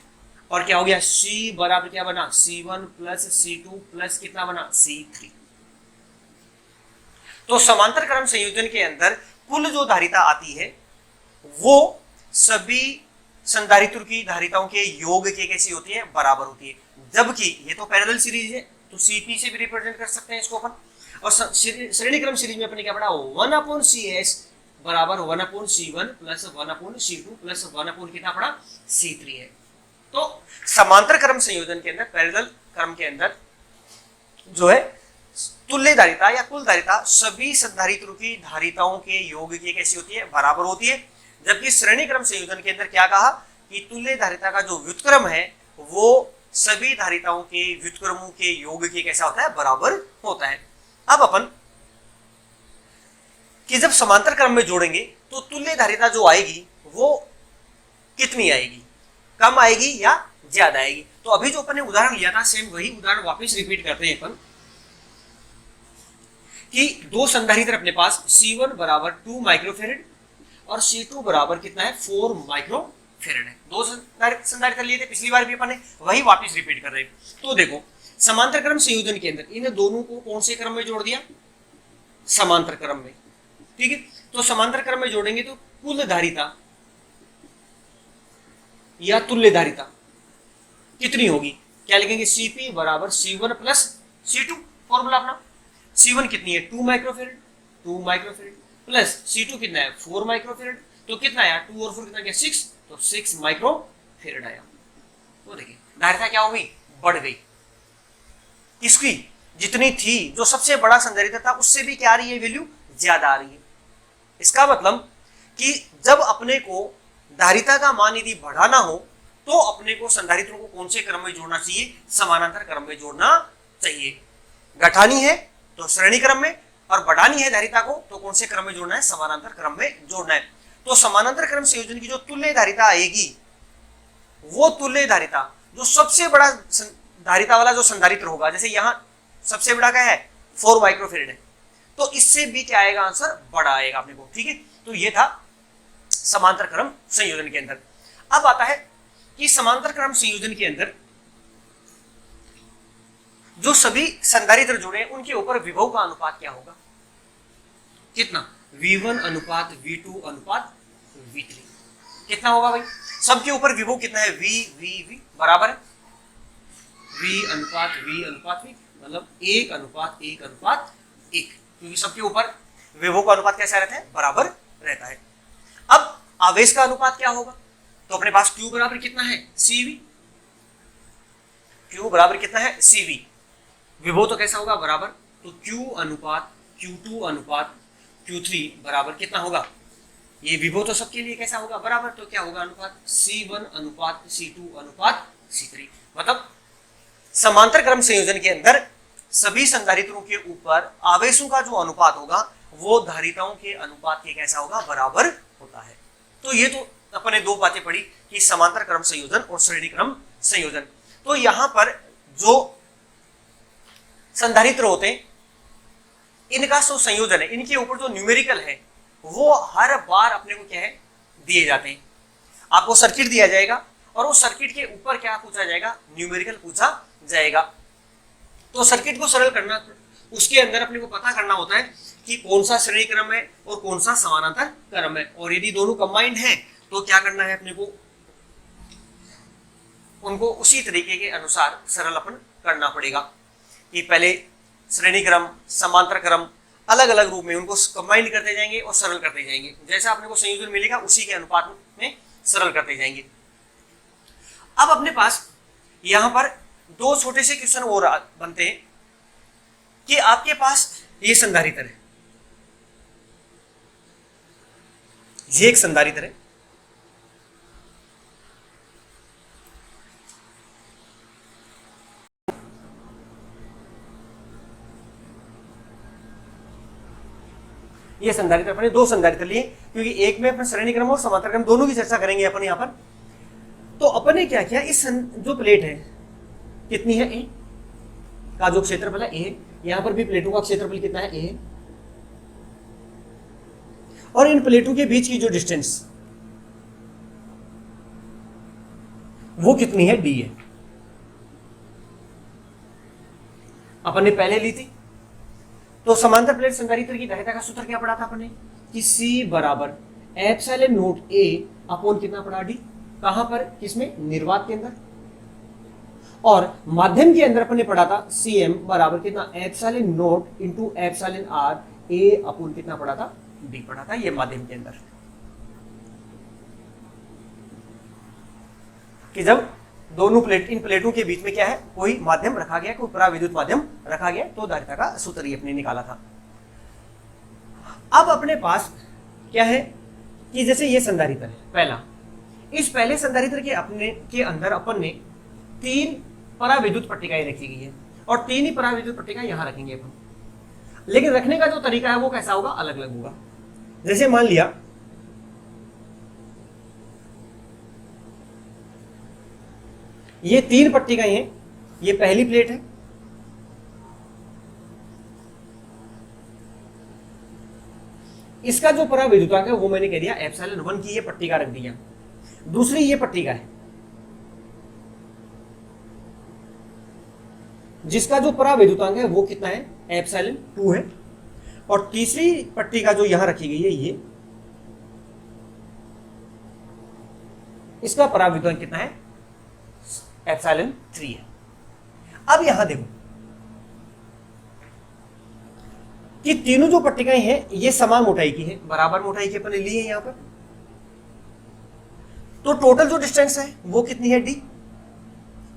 और क्या हो गया, C बराबर क्या बना, C1 प्लस C2 प्लस कितना बना, C3। तो समांतर क्रम संयोजन के अंदर कुल जो धारिता आती है वो सभी संधारित्र की धारिताओं के योग के कैसी होती है, बराबर होती है। जबकि ये तो पैरेलल सीरीज है तो CP से भी रिप्रेजेंट कर सकते हैं इसको अपन। और श्रेणी क्रम सीरीज में अपने क्या पढ़ा, 1/CS बराबर 1/C1 प्लस 1/C2 प्लस 1/ कितना पढ़ा, C3 है। तो समांतर क्रम संयोजन के अंदर, पैरेलल क्रम के अंदर जो है तुल्य धारिता या कुल धारिता सभी संधारित्रों की धारिताओं के योग की कैसी होती है, बराबर होती है। जबकि श्रेणी क्रम संयोजन के अंदर क्या कहा कि तुल्य धारिता का जो व्युत्क्रम है वो सभी धारिताओं के व्युत्क्रमों के योग के कैसा होता है, बराबर होता है। अब अपन कि जब समांतर क्रम में जोड़ेंगे तो तुल्य धारिता जो आएगी वो कितनी आएगी, कम आएगी या ज्यादा आएगी। तो अभी जो अपन ने उदाहरण लिया था सेम वही उदाहरण वापस रिपीट करते हैं अपन कि दो संधारित्र अपने पास C1 बराबर 2 माइक्रोफेरेड और C2 बराबर कितना है, 4 माइक्रोफेरेड है। दो संधारित्र लिए थे पिछली बार भी अपन ने, वही वापस रिपीट कर रहे हैं। तो देखो समांतर क्रम संयोजन के अंदर इन दोनों को कौन से क्रम में जोड़ दिया, समांतर क्रम में, ठीक है। तो समांतर क्रम में जोड़ेंगे तो कुल धारिता या तुल्य धारिता कितनी होगी, क्या लिखेंगे, CP बराबर C1 प्लस C2। फॉर्मूला अपना C1 कितनी है, 2 माइक्रोफेरेड, 2 माइक्रोफेरेड प्लस C2 कितना है, 4 माइक्रोफेरेड। तो कितना आया, 2 और 4 कितना गया, 6। तो 6 माइक्रोफेरेड आया। तो देखिए धारिता क्या हो गई, बढ़ गई। इसकी जितनी थी, जो सबसे बड़ा संधारित्र था उससे भी क्या आ रही है, वैल्यू ज्यादा आ रही है। इसका मतलब कि जब अपने को धारिता का मान यदि बढ़ाना हो तो अपने को संधारित्रों को कौन से क्रम में जोड़ना चाहिए, समानांतर क्रम में जोड़ना चाहिए। घटानी है तो श्रेणी क्रम में, और बढ़ानी है धारिता को तो कौन से क्रम में जोड़ना है, समानांतर क्रम में जोड़ना है। तो समानांतर क्रम संयोजन की जो तुल्य धारिता आएगी वो तुल्य धारिता जो सबसे बड़ा धारिता वाला जो संधारित्र होगा, जैसे यहां सबसे बड़ा क्या है, 4 माइक्रोफेरेड है, तो इससे भी क्या आएगा, आंसर बड़ा आएगा अपने को, ठीक है। तो ये था समांतर क्रम संयोजन के अंदर। अब आता है कि समांतर क्रम संयोजन के अंदर जो सभी संधारित्र जुड़े हैं उनके ऊपर विभव का अनुपात क्या होगा, कितना। V1 अनुपात V2 अनुपात V3। कितना होगा भाई? सबके ऊपर विभव कितना है? V बराबर है V अनुपात V, मतलब 1 अनुपात 1 अनुपात 1, क्योंकि सबके ऊपर विभव का अनुपात कैसा रहता है? बराबर रहता है। अब आवेश का अनुपात क्या होगा? तो अपने पास Q बराबर कितना है? CV। Q बराबर कितना है? CV। विभव तो कैसा होगा? बराबर। तो Q अनुपात Q2 अनुपात Q3 बराबर कितना होगा? ये विभव तो सबके लिए कैसा होगा? बराबर। तो क्या होगा अनुपात? C1 अनुपात C2 अनुपात C3। मतलब समांतर क्रम संयोजन के अंदर सभी संधारित्रों के ऊपर आवेशों का जो अनुपात होगा वो धारिताओं के अनुपात के कैसा होगा? बराबर होता है। तो ये तो अपने दो बातें पढ़ी कि समांतर क्रम संयोजन और श्रेणी क्रम संयोजन। तो यहां पर जो संधारित्र होते हैं इनका जो संयोजन है, इनके ऊपर जो न्यूमेरिकल है वो हर बार अपने को क्या है? दिए जाते हैं। आपको सर्किट दिया जाएगा और उस सर्किट के ऊपर क्या पूछा जाएगा? न्यूमेरिकल पूछा जाएगा। तो सर्किट को सरल करना, उसके अंदर अपने को पता करना होता है कि कौन सा श्रेणी क्रम है और कौन सा समानांतर क्रम है, और यदि दोनों कंबाइंड है तो क्या करना है अपने को? उनको उसी तरीके के अनुसार सरल अपन करना पड़ेगा कि पहले श्रेणी क्रम, समांतर क्रम अलग अलग रूप में उनको कंबाइन करते जाएंगे और सरल करते जाएंगे। जैसा अपने को संयोजन मिलेगा उसी के अनुपात में सरल करते जाएंगे। अब अपने पास यहां पर दो छोटे से क्वेश्चन और बनते हैं कि आपके पास ये संधारित्र है, ये एक संधारित्र है, ये संधारित्र अपने दो संधारित्र लिए, क्योंकि एक में अपन श्रेणी क्रम और समांतर क्रम दोनों की चर्चा करेंगे अपन यहां पर। तो अपन ने क्या किया, इस जो प्लेट है कितनी है? ए का जो क्षेत्रफल है ए, यहां पर भी प्लेटों का क्षेत्रफल कितना है? ए है। और इन प्लेटों के बीच की जो डिस्टेंस वो कितनी है? डी है। अपन ने पहले ली थी। तो समांतर प्लेट संधारित्र की धारिता का सूत्र क्या पढ़ा था अपन ने? कि C बराबर एप्सिलॉन नोट A अपॉन कितना पढ़ा? डी। कहां पर? किसमें? निर्वात के अंदर। और माध्यम के अंदर अपन ने पढ़ा था Cm बराबर कितना? Epsilon note into epsilon R A upon कितना पढ़ा था? डी पढ़ा था, ये माध्यम के अंदर। कि जब दोनों प्लेट, इन प्लेटों के बीच में क्या है? कोई माध्यम रखा गया, कोई पराविद्युत माध्यम रखा गया, तो धारिता का सूत्र ही अपने निकाला था। अब अपने पास क्या है कि जैसे ये संधारित्र है पहला, इस पहले संधारित्र के अंदर अपन ने 3 पराविद्युत पट्टिकाएं रखी गई है और 3 ही पराविद्युत पट्टिकाएं यहां रखेंगे अपन। लेकिन रखने का जो तरीका है वो कैसा होगा? अलग अलग होगा। जैसे मान लिया ये 3 पट्टिकाएं हैं, ये पहली प्लेट है, इसका जो पराविद्युतांक है वो मैंने कह दिया एप्सिलॉन 1 की ये पट्टिका रख दिया। दूसरी ये पट्टिका है जिसका जो पराविद्युतांक है वो कितना है? एप्सिलॉन 2 है। और तीसरी पट्टिका जो यहां रखी गई है ये, इसका पराविद्युतांक कितना है? एप्सिलॉन 3 है। अब यहां देखो कि तीनों जो पट्टिकाएं हैं ये समान मोटाई की है, बराबर मोटाई की अपने ली है यहां पर। तो टोटल जो डिस्टेंस है वो कितनी है? डी।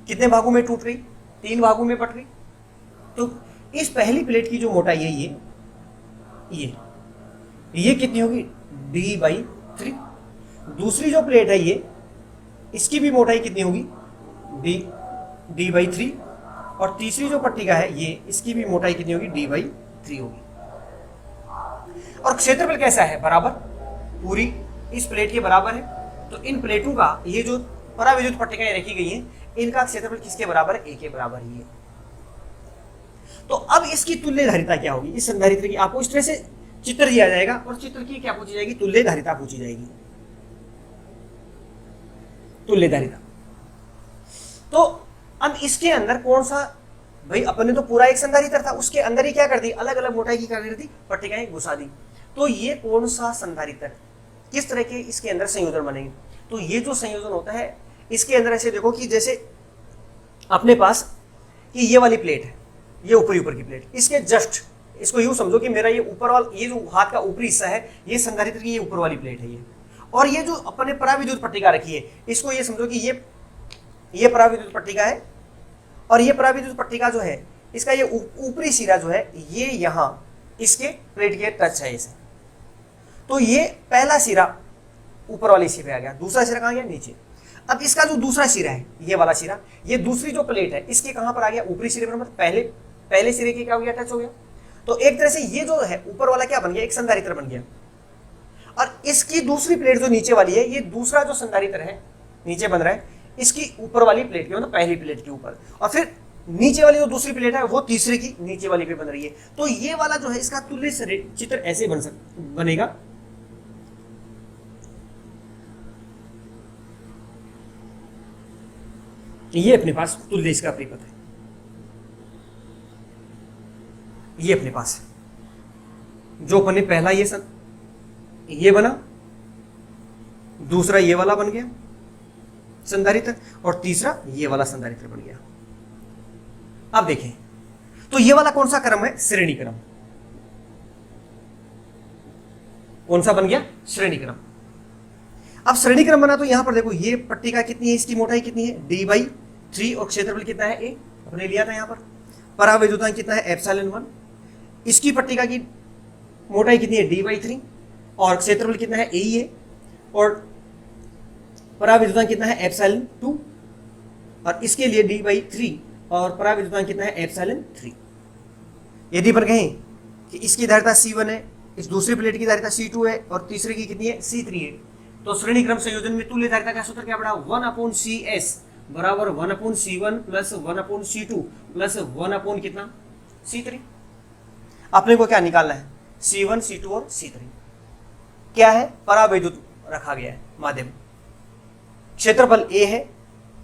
कितने भागों में टूट गई? 3 भागों में बट गई। तो इस पहली प्लेट की जो मोटाई है ये कितनी होगी? D/3। दूसरी जो प्लेट है ये, इसकी भी मोटाई कितनी होगी? D/3। और तीसरी जो पट्टिका है ये, इसकी भी मोटाई कितनी होगी? D/3 होगी। और क्षेत्रफल कैसा है? बराबर, पूरी इस प्लेट के बराबर है। तो इन प्लेटों का ये जो पराविद्युत पट्टिकाएं रखी गई हैं, इनका क्षेत्रफल किसके बराबर है? ए के बराबर ही है। तो अब इसकी तुल्य धारिता क्या होगी? इस संधारित्र की आपको इस तरह से चित्र दिया जाएगा और चित्र की क्या पूछी जाएगी? तुल्य धारिता पूछी जाएगी। तुल्य धारिता। तो अब इसके अंदर कौन सा, भाई अपन ने तो पूरा एक संधारित्र था, उसके अंदर ही क्या कर दी? अलग अलग मोटाई की क्या कर दी? पट्टिकाएं घुसा दी। तो ये कौन सा संधारित्र, किस तरह के इसके अंदर संयोजन बनेंगे। तो ये जो संयोजन होता है इसके अंदर ऐसे देखो कि जैसे अपने पास कि ये वाली प्लेट है, ये ऊपर की प्लेट, इसके जस्ट इसको यूं समझो कि मेरा ये ऊपर वाला, ये जो हाथ का ऊपरी हिस्सा है ये संधारित्र की ये ऊपर वाली प्लेट है ये, और ये जो अपने पराविद्युत पट्टिका रखी है इसको ये समझो कि ये पराविद्युत पट्टिका है, और ये पराविद्युत पट्टिका जो है इसका ये ऊपरी सिरा जो है ये यहाँ इसके प्लेट के टच है इसे। तो ये पहला सिरा ऊपर वाले हिस्से पे आ गया, दूसरा सिरा कहाँ गया, नीचे। अब इसका जो दूसरा सिरा है ये वाला सिरा, ये दूसरी जो प्लेट है इसके कहाँ पर आ गया, ऊपरी सिरे पर, मतलब पहले सिरे के क्या हो गया, टच हो गया। तो एक तरह से ये जो है ऊपर वाला क्या बन गया, एक संधारित्र बन गया। और इसकी दूसरी प्लेट जो नीचे वाली है, ये दूसरा जो संधारित्र है नीचे बन रहा है इसकी ऊपर वाली प्लेट के, मतलब पहली प्लेट के ऊपर, और फिर नीचे वाली जो दूसरी प्लेट है वो तीसरे की नीचे वाली पे बन रही है। तो ये वाला जो है इसका तुल्य चित्र ऐसे बनेगा। ये अपने पास तुल्य इसका परिपथ है, ये अपने पास जो अपने पहला ये बना, दूसरा ये वाला बन गया संधारित्र, और तीसरा ये वाला संधारित्र बन गया। अब देखें तो ये वाला कौन सा क्रम है, श्रेणी क्रम। कौन सा बन गया, श्रेणी क्रम। अब श्रेणी क्रम बना तो यहां पर देखो ये पट्टिका कितनी है, इसकी मोटाई कितनी है d/3, और क्षेत्रफल कितना है a, अपने लिया था यहां पर। परावैद्युतांक कितना है ε1। इसकी पट्टिका की मोटाई कितनी है d/3, और क्षेत्रफल कितना है a ही है, और परावैद्युतांक कितना है ε2, और इसके लिए d/3, और परावैद्युतांक कितना है ε3। यदि पर कहें कि इसकी धारिता C1 है, इस दूसरी प्लेट की धारिता C2 है, और तीसरे की कितनी है C3 है, तो श्रेणी क्रम संयोजन में तुल्य धारिता का सूत्र क्या पड़ा, 1/CS बराबर 1/C1 प्लस 1/C2 प्लस 1/ कितना C3। अपने को क्या निकालना है, C1, C2 और C3 क्या है, परावैद्युत रखा गया है माध्यम। क्षेत्रफल A है,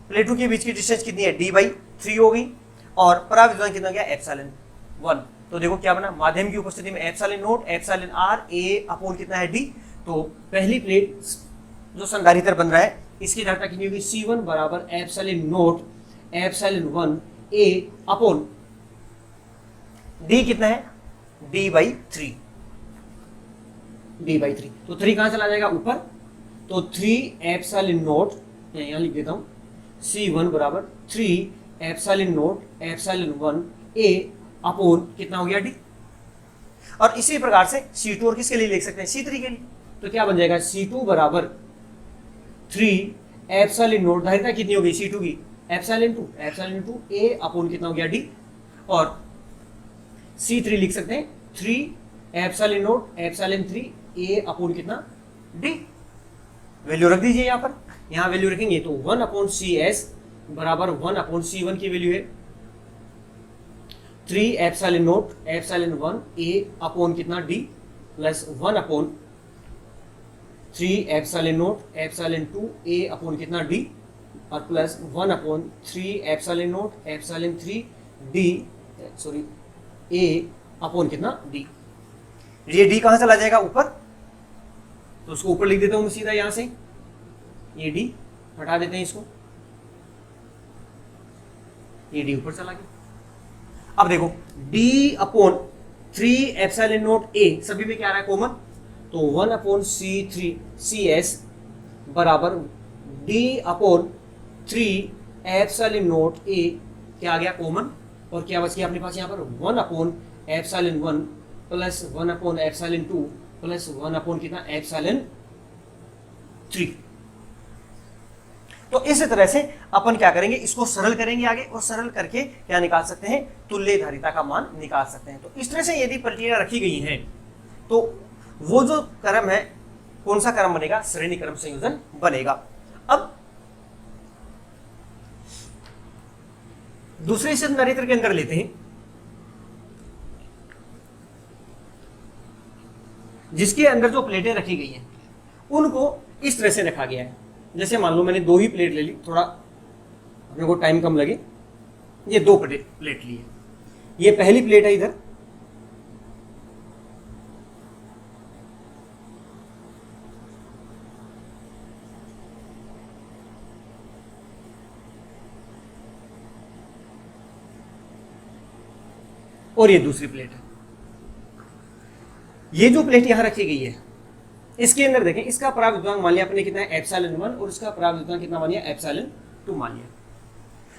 प्लेटों के बीच की डिस्टेंस कितनी है d/3 होगी, और परावैद्युतांक कितना गया ε1। तो देखो क्या बना, माध्यम की उपस्थिति में ε0 εr A कितना है d। तो पहली प्लेट जो संधारित्र बन रहा है इसकी धारिता कितनी होगी, C1 बराबर ε0 ε1 A d कितना है d/3। तो 3 कहां चला जाएगा, ऊपर, तो 3 यहां लिख देता हूं, C1 बराबर 3 ε1 A कितना हो गया d। और इसी प्रकार से C2 और किसके लिए लिख सकते हैं, C3 के लिए। तो क्या बन जाएगा, C2 बराबर 3 धारिता कितनी होगी C2 की ε2 A कितना हो गया d, और C3 लिख सकते हैं 3 ε3 A कितना d। वैल्यू रख दीजिए यहां पर, यहां वैल्यू रखेंगे तो 1/CS बराबर 1/C1 की वैल्यू है 3 ε1 A कितना d प्लस 1/3 ε2 A कितना d, और प्लस 1/3 ε3 d सॉरी A कितना d। ये d कहां चला जाएगा, ऊपर, तो उसको ऊपर लिख देता हूं मैं सीधा यहां से, ये d हटा देते हैं इसको, ये d ऊपर चला गया। अब देखो d/3 ε0 A सभी में क्या आ रहा है कॉमन, तो 1/C3 CS बराबर d/3 ε0 A क्या आ गया कॉमन, और क्या बच गया अपने पास यहाँ पर 1/ε1 प्लस 1/ε2 प्लस 1/ कितना ε3। तो इस तरह से अपन क्या करेंगे, इसको सरल करेंगे आगे, और सरल करके क्या निकाल सकते हैं, तुल्य धारिता का मान निकाल सकते हैं। तो इस तरह से यदि पट्टियां रखी गई हैं तो वो जो क्रम है कौन सा क्रम बनेगा, श्रेणी क्रम संयोजन बनेगा। अब दूसरे संधारित्र के अंदर लेते हैं जिसके अंदर जो प्लेटें रखी गई हैं उनको इस तरह से रखा गया है। जैसे मान लो मैंने 2 ही प्लेट ले ली, थोड़ा अपने को टाइम कम लगे, ये 2 प्लेट ली है, ये पहली प्लेट है इधर, और ये दूसरी प्लेट है। ये जो प्लेट यहां रखी गई है इसके अंदर देखें, इसका पराविद्युतांक मान लिया अपने कितना है एप्सिलॉन 1 और इसका पराविद्युतांक कितना मान लिया एप्सिलॉन 2 मान लिया।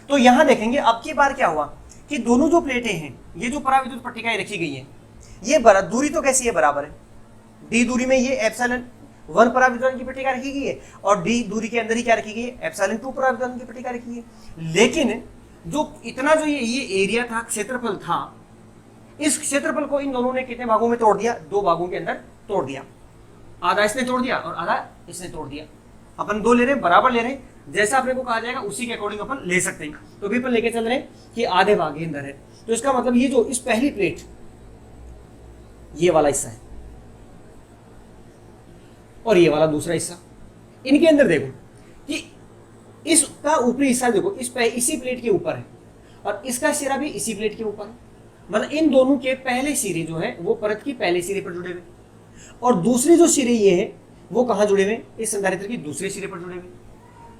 तो यहां देखेंगे अब की बार क्या हुआ कि दोनों जो प्लेटें हैं, ये जो पराविद्युत पट्टिकाएं रखी गई हैं, ये दूरी तो कैसी है, बराबर है। डी दूरी में ये एप्सिलॉन 1 पराविद्युतांक की पट्टिका रखी गई है और डी दूरी के अंदर ही क्या रखी गई है, एप्सिलॉन 2 पराविद्युतांक की पट्टिका रखी है। लेकिन जो इतना जो ये एरिया था, क्षेत्रफल था, इस क्षेत्रफल को इन दोनों ने कितने भागों में तोड़ दिया, 2 भागों के अंदर तोड़ दिया। आधा इसने तोड़ दिया और आधा इसने तोड़ दिया। अपन 2 ले रहे हैं, बराबर ले रहे हैं, जैसा अपने को कहा जाएगा उसी के अकॉर्डिंग अपन ले सकते हैं। तो भी अपन लेके चल रहे हैं कि आधे भाग के अंदर है। तो इसका मतलब ये जो इस पहली प्लेट, ये वाला हिस्सा है और ये वाला दूसरा हिस्सा, इनके अंदर देखो कि इसका ऊपरी हिस्सा देखो इसी प्लेट के ऊपर है और इसका सिरा भी इसी प्लेट के ऊपर है। मतलब इन दोनों के पहले सिरे जो है वो परत की पहले सिरे पर जुड़े हुए और दूसरे जो सिरे ये है वो कहां जुड़े हुए, इस संधारित्र की दूसरे सिरे पर जुड़े हुए।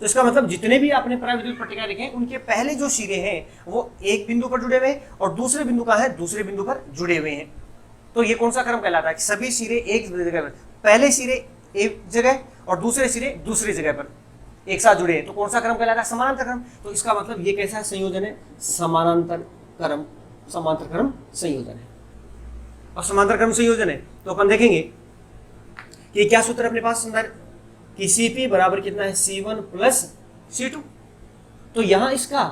तो इसका मतलब जितने भी आपने पराविद्युत पट्टिकाएं लिखे उनके पहले जो सिरे हैं वो एक बिंदु पर जुड़े हुए हैं और दूसरे बिंदु कहां है, दूसरे बिंदु पर जुड़े हुए हैं। तो ये कौन सा क्रम कहलाता है कि सभी सिरे एक जगह पर, पहले सिरे एक जगह और दूसरे सिरे दूसरी जगह पर एक साथ जुड़े हैं। तो कौन सा क्रम कहलाता है, समानांतर क्रम। तो इसका मतलब ये कैसा संयोजन है, समानांतर क्रम, समांतर क्रम संयोजन है। और समांतर क्रम संयोजन है तो अपन देखेंगे कि क्या सूत्र अपने पास अंदर कि Cp बराबर कितना है, C1 प्लस C2। तो यहां इसका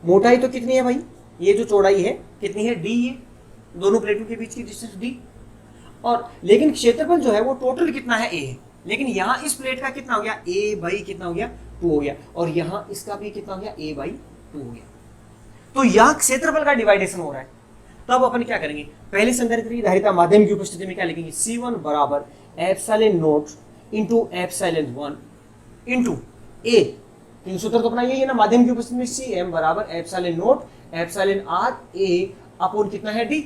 मोटाई तो कितनी है भाई, ये जो चौड़ाई है कितनी है, D है, दोनों प्लेटों के बीच की डिस्टेंस D। और लेकिन क्षेत्रफल जो है वो टोटल कितना है, A है। लेकिन यहां इस प्लेट का कितना हो गया, A बाई कितना हो गया, 2 हो गया। और यहां इसका भी कितना हो गया, A बाई 2 हो गया। तो यहां क्षेत्रफल का डिवाइडेशन हो रहा है। तो अब अपन क्या करेंगे, पहले संधारित्र की धारिता माध्यम की उपस्थिति में क्या लिखेंगे, C1 बराबर epsilon not into epsilon 1 into A। तीन सूत्र तो अपना यही है ना, माध्यम की उपस्थिति में Cm बराबर epsilon not epsilon R A upon कितना है D।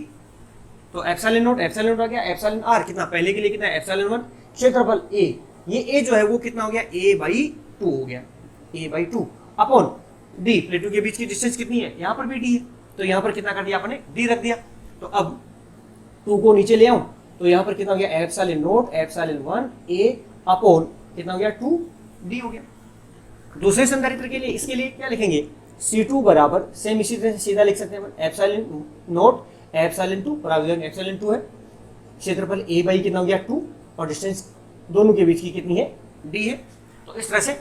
तो एप्सिलॉन नॉट आ गया, एप्सिलॉन R कितना, पहले के लिए कितना है एप्सिलॉन 1, क्षेत्रफल A, ये A जो है वो कितना हो गया, A बाई 2 हो गया, A बाई 2 अपॉन D। प्लेटों के बीच की डिस्टेंस कितनी है, यहाँ पर भी D है, तो यहाँ पर कितना कर दिया आपने, D रख दिया। तो अब 2 को नीचे ले आऊं तो यहाँ पर कितना हो गया, epsilon not epsilon 1 A upon कितना हो गया, 2D हो गया। दूसरे संधारित्र के लिए, इसके लिए क्या लिखेंगे, C2 बराबर सेम इसी तरह से सीधा लिख सकते हैं एप्सिलॉन नॉट एप्सिलॉन 2, पराविद्युतांक एप्सिलॉन 2 है, क्षेत्रफल A बाई कितना हो गया 2 और डिस्टेंस दोनों के बीच की कितनी है, D है। तो इस तरह से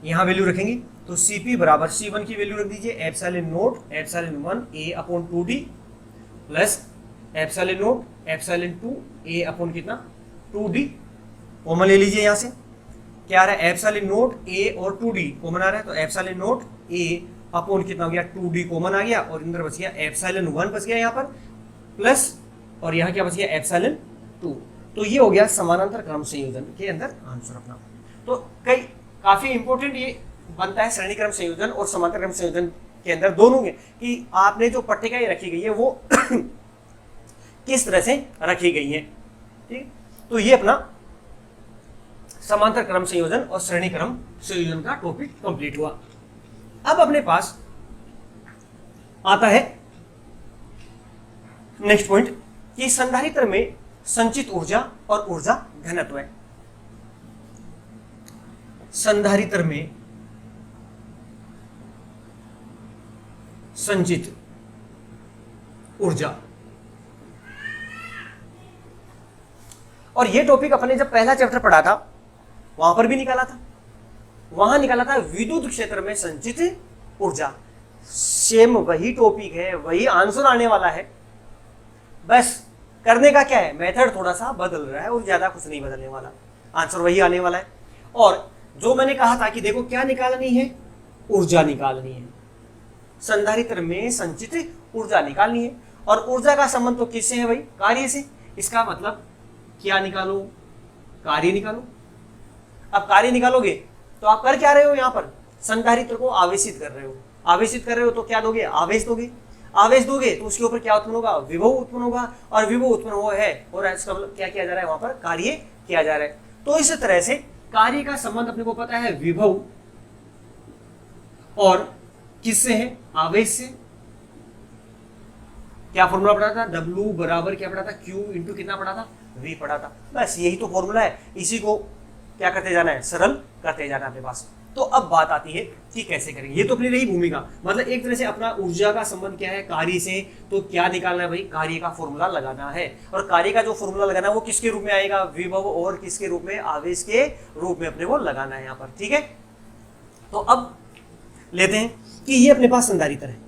यहाँ वैल्यू रखेंगे। तो Cp बराबर C1 की वैल्यू रख दीजिए epsilon not epsilon 1 A upon 2D plus epsilon not epsilon 2 A upon कितना, 2D। कॉमन ले लीजिए, यहाँ से क्या आ रहा है, एप्सिलॉन नॉट A और 2D कॉमन आ रहा है। तो एप्सिलॉन नॉट A अपॉन कितना हो गया, 2D कॉमन आ गया और अंदर बच गया एप्सिलॉन 1 बच गया यहाँ पर प्लस, और यहाँ क्या बच गया, एप्सिलॉन 2। तो ये हो गया समानांतर क्रम संयोजन के अंदर आंसर अपना। तो काफी इंपॉर्टेंट ये बनता है श्रेणी क्रम संयोजन और समांतर क्रम संयोजन के अंदर दोनों में कि आपने जो पट्टिकाएं रखी गई है वो किस तरह से रखी गई है। ठीक, तो ये अपना समांतर क्रम संयोजन और श्रेणी क्रम संयोजन का टॉपिक कंप्लीट हुआ। अब अपने पास आता है नेक्स्ट पॉइंट कि संधारित्र में संचित ऊर्जा और ऊर्जा घनत्व है। संधारित्र में संचित ऊर्जा, और ये टॉपिक अपने जब पहला चैप्टर पढ़ा था वहां पर भी निकाला था, वहां निकाला था विद्युत क्षेत्र में संचित ऊर्जा। सेम वही टॉपिक है, वही आंसर आने वाला है, बस करने का क्या है, मेथड थोड़ा सा बदल रहा है और ज्यादा कुछ नहीं बदलने वाला, आंसर वही आने वाला है। और जो मैंने कहा था कि देखो क्या निकालनी है, ऊर्जा निकालनी है, संधारित्र में संचित ऊर्जा निकालनी है। और ऊर्जा का संबंध तो किससे है भाई, कार्य से। इसका मतलब क्या निकालो, कार्य निकालो। अब कार्य निकालोगे तो आप कर क्या रहे हो, यहाँ पर संधारित्र को आवेशित कर रहे हो। आवेशित कर रहे हो तो क्या दोगे, आवेश दोगे। आवेश दोगे तो उसके ऊपर क्या उत्पन्न होगा, विभव उत्पन्न होगा, और विभव उत्पन्न हुआ है और इसका मतलब क्या किया जा रहा है, वहां पर कार्य किया जा रहा है। तो इस तरह से कार्य का संबंध अपने को पता है विभव और किससे है, आवेश से। क्या फॉर्मूला पढ़ा था, W बराबर क्या पढ़ा था, Q इंटू कितना पढ़ा था, V पढ़ा था। बस यही तो फॉर्मूला है, इसी को क्या करते जाना है, सरल करते जाना अपने पास। तो अब बात आती है कि कैसे करेंगे। ये तो अपनी रही भूमिका, मतलब एक तरह से अपना ऊर्जा का संबंध क्या है, कार्य से। तो क्या निकालना है भाई, कार्य का फॉर्मूला लगाना है। और कार्य का जो फॉर्मूला लगाना है वो किसके रूप में आएगा, विभव और किसके रूप में, आवेश के रूप में अपने को लगाना है यहाँ पर। ठीक है, तो अब लेते हैं कि ये अपने पास संधारित्र है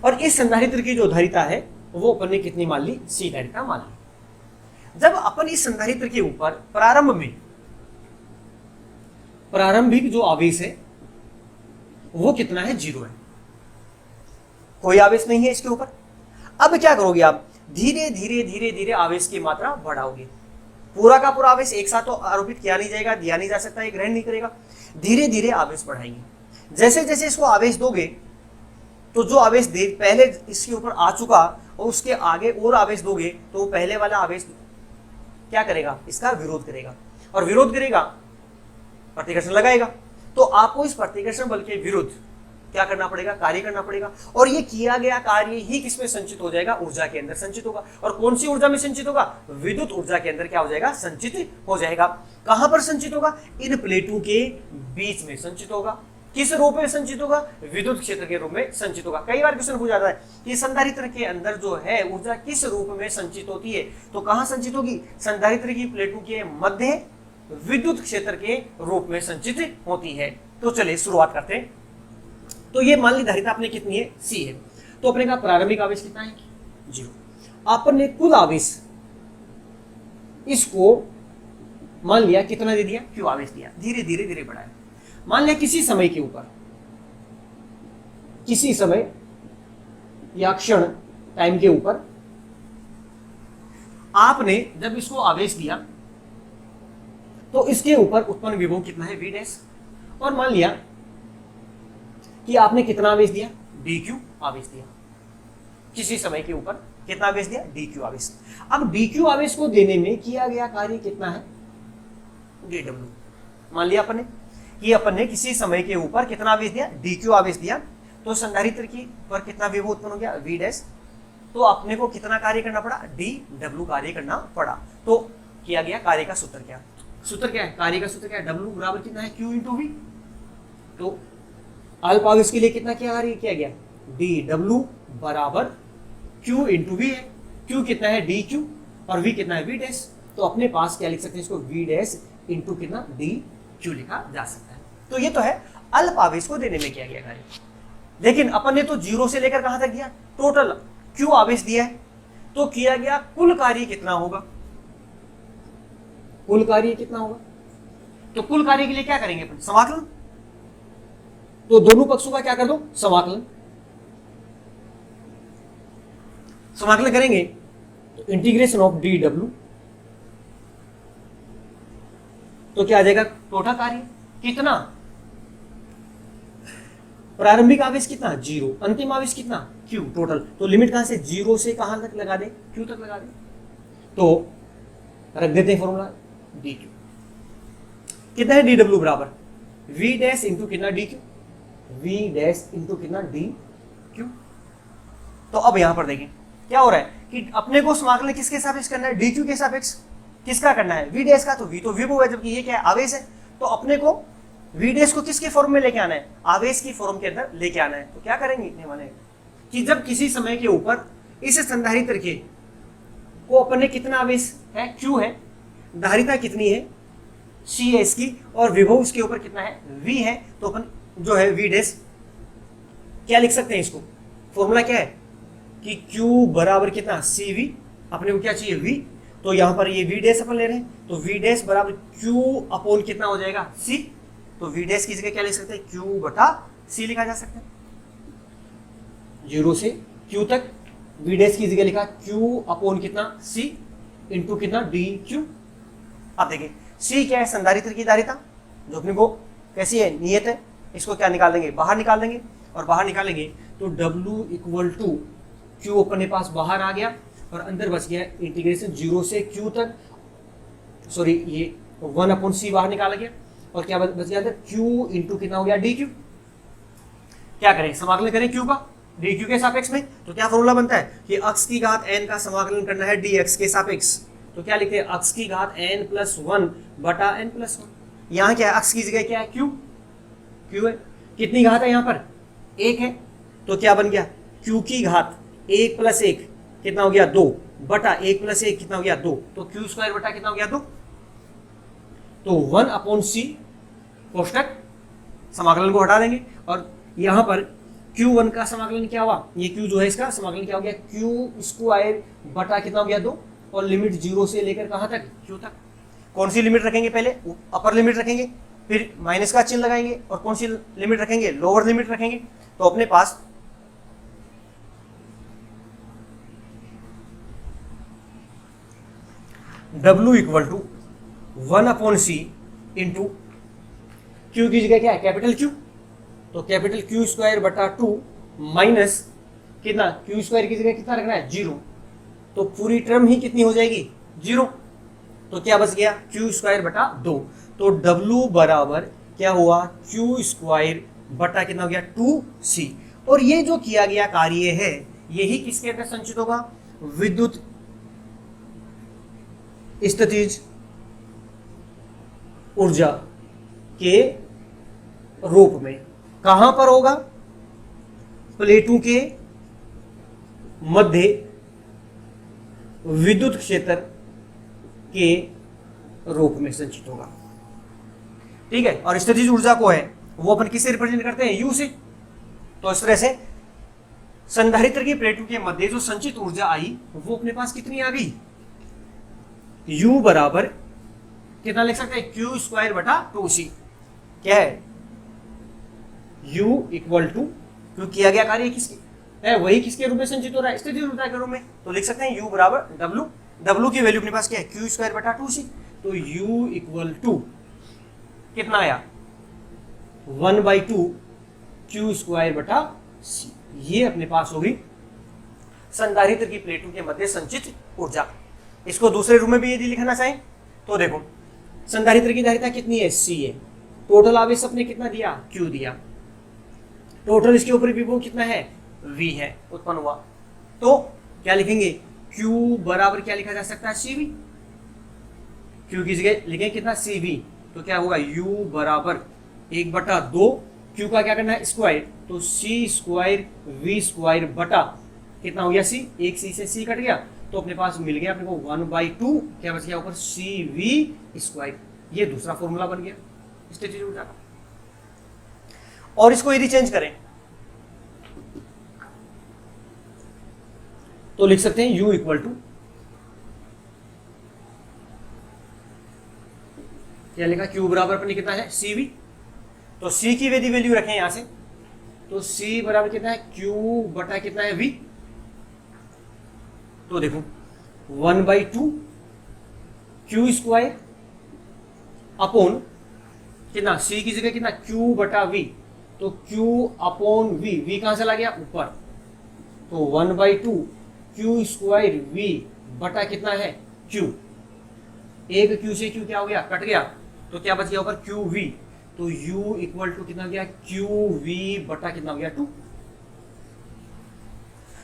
और इस संधारित्र की जो धारिता है वो अपन ने कितनी मान ली, C धारिता मान ली। जब अपन इस संधारित्र के ऊपर प्रारंभ में प्रारंभिक जो आवेश है वो कितना है, 0 है, कोई आवेश नहीं है इसके ऊपर। अब क्या करोगे आप, धीरे धीरे धीरे धीरे आवेश की मात्रा बढ़ाओगे। पूरा का पूरा आवेश एक साथ तो आरोपित किया नहीं जाएगा, दिया नहीं जा सकता, ये ग्रहण नहीं करेगा। धीरे धीरे आवेश बढ़ाएंगे। जैसे जैसे इसको आवेश दोगे तो जो आवेश पहले इसके ऊपर आ चुका और उसके आगे और आवेश दोगे तो पहले वाला आवेश क्या करेगा, इसका विरोध करेगा, और विरोध करेगा प्रतिकर्षण लगाएगा। तो आपको इस प्रतिकर्षण बल के विरुद्ध क्या करना पड़ेगा, कार्य करना पड़ेगा। और ये किया गया कार्य ही किसमें संचित हो जाएगा, ऊर्जा के अंदर संचित होगा। और कौन सी ऊर्जा में संचित होगा, विद्युत ऊर्जा के अंदर क्या हो जाएगा, संचित हो जाएगा। कहां पर संचित होगा, इन प्लेटों के बीच में संचित होगा। किस रूप में संचित होगा, विद्युत क्षेत्र के रूप में संचित होगा। कई बार क्वेश्चन पूछा जाता है कि संधारित्र के अंदर जो है ऊर्जा किस रूप में संचित होती है, तो कहां संचित होगी, संधारित्र की प्लेटों के मध्य विद्युत क्षेत्र के रूप में संचित होती है। तो चलिए शुरुआत करते हैं। तो ये मान ली धारिता अपने कितनी है, C है। तो अपने का प्रारंभिक आवेश कितना है, 0। आपने कुल आवेश इसको मान लिया कितना दे दिया, Q आवेश दिया, धीरे धीरे धीरे बढ़ाया। मान लिया किसी समय के ऊपर, किसी समय या क्षण टाइम के ऊपर आपने जब इसको आवेश दिया तो इसके ऊपर उत्पन्न विभव कितना है, V डैश। और मान लिया कि आपने कितना आवेश दिया, dq आवेश दिया। किसी समय के ऊपर कितना आवेश दिया, dq आवेश। अब dq आवेश को देने में किया गया कार्य कितना है, dw। मान लिया अपन ने कि अपन ने किसी समय के ऊपर कितना आवेश दिया, dq आवेश दिया। तो संधारित्र की पर कितना विभव उत्पन्न हो गया, V डैश। तो अपने को कितना कार्य करना पड़ा, dw कार्य करना पड़ा। तो किया गया कार्य का सूत्र क्या, सूत्र क्या है, कार्य का सूत्र क्या है, W बराबर कितना है, Q इंटू V। तो अल्प आवेश के लिए कितना क्या कार्य किया गया, dw बराबर Q इंटू V है। Q कितना है, dq, और V कितना है, V डैश। तो अपने पास क्या लिख सकते हैं इसको, V डैश इंटू कितना, dq लिखा जा सकता है। तो ये तो है अल्प आवेश को देने में किया गया कार्य। लेकिन अपन ने तो 0 से लेकर कहां तक दिया, टोटल Q आवेश दिया है। तो किया गया कुल कार्य कितना होगा, कुल कार्य कितना होगा। तो कुल कार्य के लिए क्या करेंगे अपन, समाकलन। तो दोनों पक्षों का क्या कर दो, समाकलन। समाकलन करेंगे तो इंटीग्रेशन ऑफ dw, तो क्या आ जाएगा, टोटल कार्य कितना, प्रारंभिक आवेश कितना, 0, अंतिम आवेश कितना, Q टोटल। तो लिमिट कहां से, 0 से कहां तक लगा दे, Q तक लगा दे। तो रख देते हैं फॉर्मूला, dq कितना है, dw बराबर V डैश इंटू कितना, dq, V डैश इंटू कितना, dq। तो अब यहां पर देखें क्या हो रहा है कि अपने को समाकलन किसके सापेक्ष करना है, dq के सापेक्ष। किसका करना है, V डैश का। तो V तो विभव है, जबकि ये क्या है, आवेश है। तो अपने को V डैश को किसके फॉर्म में लेके आना है, आवेश की फॉर्म के अंदर लेके आना है। तो क्या करेंगे माने कि जब किसी समय के ऊपर इस संधारित्र के को अपन ने कितना आवेश है, Q है, धारिता कितनी है, C है इसकी, और विभव इसके ऊपर कितना है, V है। तो अपन जो है V डैश क्या लिख सकते हैं, इसको फॉर्मूला क्या है कि Q बराबर कितना, CV, अपने को क्या चाहिए, V। तो यहां पर ये V डैश अपन ले रहे हैं, तो V डैश बराबर Q अपोन कितना हो जाएगा, C। तो V डैश की जगह क्या लिख सकते हैं, Q बटा C लिखा जा सकता है। 0 से Q तक V डैश की जगह लिखा Q अपोन कितना, C इंटू कितना, dq। अब देखिए C क्या है, संधारित्र की धारिता, जो अपने को कैसी है, नियत है। इसको क्या निकाल देंगे, बाहर निकाल देंगे, और बाहर निकालेंगे तो W इक्वल टू Q अपने पास बाहर आ गया और अंदर बच गया इंटीग्रेशन 0 से Q तक, सॉरी ये 1 अपॉन C बाहर निकाला गया, और क्या बच गया था, Q इंटू कितना हो गया, dq। क्या करें, समाकलन करें क्यू का डी क्यू के सापेक्ष में। तो क्या फॉर्मूला बनता है कि अक्ष की घात n का समाकलन करना है डी एक्स के सापेक्ष। तो क्या लिखते हैं, अक्ष की घात n+1 बटा n+1। यहाँ क्या है, अक्ष की जगह क्या है, क्यू, क्यू है। कितनी घात है यहाँ पर, 1 है। तो क्या बन गया, क्यू की घात 1+1 कितना हो गया, 2 बटा 1+1 कितना हो गया, 2। तो क्यू स्क्वायर बटा कितना हो गया, 2। तो 1/c कोष्टक समाकलन को हटा देंगे और यहाँ पर Q1 का समाकलन क्या हुआ, ये Q जो है इसका समाकलन क्या हो गया, क्यू स्क्वायर बटा कितना हो गया, 2। और लिमिट 0 से लेकर कहाँ तक, Q तक। कौन सी लिमिट रखेंगे, पहले अपर लिमिट रखेंगे, फिर माइनस का चिन्ह लगाएंगे, और कौन सी लिमिट रखेंगे, लोअर लिमिट रखेंगे। तो अपने पास W = 1/c इंटू क्यू की जगह क्या है, कैपिटल Q। तो कैपिटल Q स्क्वायर बटा 2 माइनस कितना, Q स्क्वायर की जगह कितना रखना है, 0। तो पूरी टर्म ही कितनी हो जाएगी, 0। तो क्या बच गया, Q स्क्वायर बटा 2। तो W बराबर क्या हुआ, Q स्क्वायर बटा कितना हो गया, 2c। और ये जो किया गया कार्य है यही किसके अंदर संचित होगा, विद्युत स्थितिज ऊर्जा के रूप में। कहां पर होगा, प्लेटों के मध्य विद्युत क्षेत्र के रूप में संचित होगा। ठीक है, और स्थितिज ऊर्जा को है वो अपन किससे रिप्रेजेंट करते हैं, यू से। तो इस तरह से संधारित्र की प्लेटों के मध्य जो संचित ऊर्जा आई वो अपने पास कितनी आ गई, U बराबर कितना लिख सकते हैं, क्यू स्क्वायर बटा 2c। क्या है, U = क्यों किया गया कार्य किसके है, वही किसके रूप में संचित हो रहा है, स्थितिज ऊर्जा के रूप में। तो लिख सकते हैं U बराबर W। W की वैल्यू अपने पास क्या है, क्यू स्क्वायर बटा 2c। तो U = कितना आया, 1/2 क्यू स्क्वायर बटा c। ये अपने पास होगी संधारित्र की प्लेटों के मध्य संचित ऊर्जा। इसको दूसरे रूप में भी यदि लिखना चाहें तो देखो, संधारित्र की धारिता कितनी है, c है। टोटल आवेश अपने कितना दिया, q दिया। टोटल इसके ऊपर विभव कितना है, v है, उत्पन्न हुआ। तो क्या लिखेंगे, q बराबर क्या लिखा जा सकता है, cv। q की जगह लिखें कितना, cv। तो क्या होगा, u बराबर 1/2 q का क्या करना है, स्क्वायर। तो c स्क्वायर v स्क्वायर बटा कितना हो गया, c। एक c से c कट गया तो अपने पास मिल गया अपने को 1/2 क्या बच गया ऊपर, cv स्क्वायर। ये दूसरा फॉर्मूला बन गया स्थितिज ऊर्जा का। और इसको यदि चेंज करें तो लिख सकते हैं U = क्या लिखा, Q बराबर अपने कितना है, cv। तो c की यदि वैल्यू रखें यहां से तो c बराबर कितना है, Q बटा कितना है, v। तो देखो 1/2 क्यू स्क्वायर अपॉन कितना, c की जगह कितना, q बटा v। तो q अपॉन v, v कहां चला गया, ऊपर। तो 1/2 क्यू स्क्वायर v बटा कितना है, q। एक q से q क्या हो गया, कट गया। तो क्या बच गया ऊपर, qv। तो u = कितना हो गया, qv बटा कितना हो गया, 2।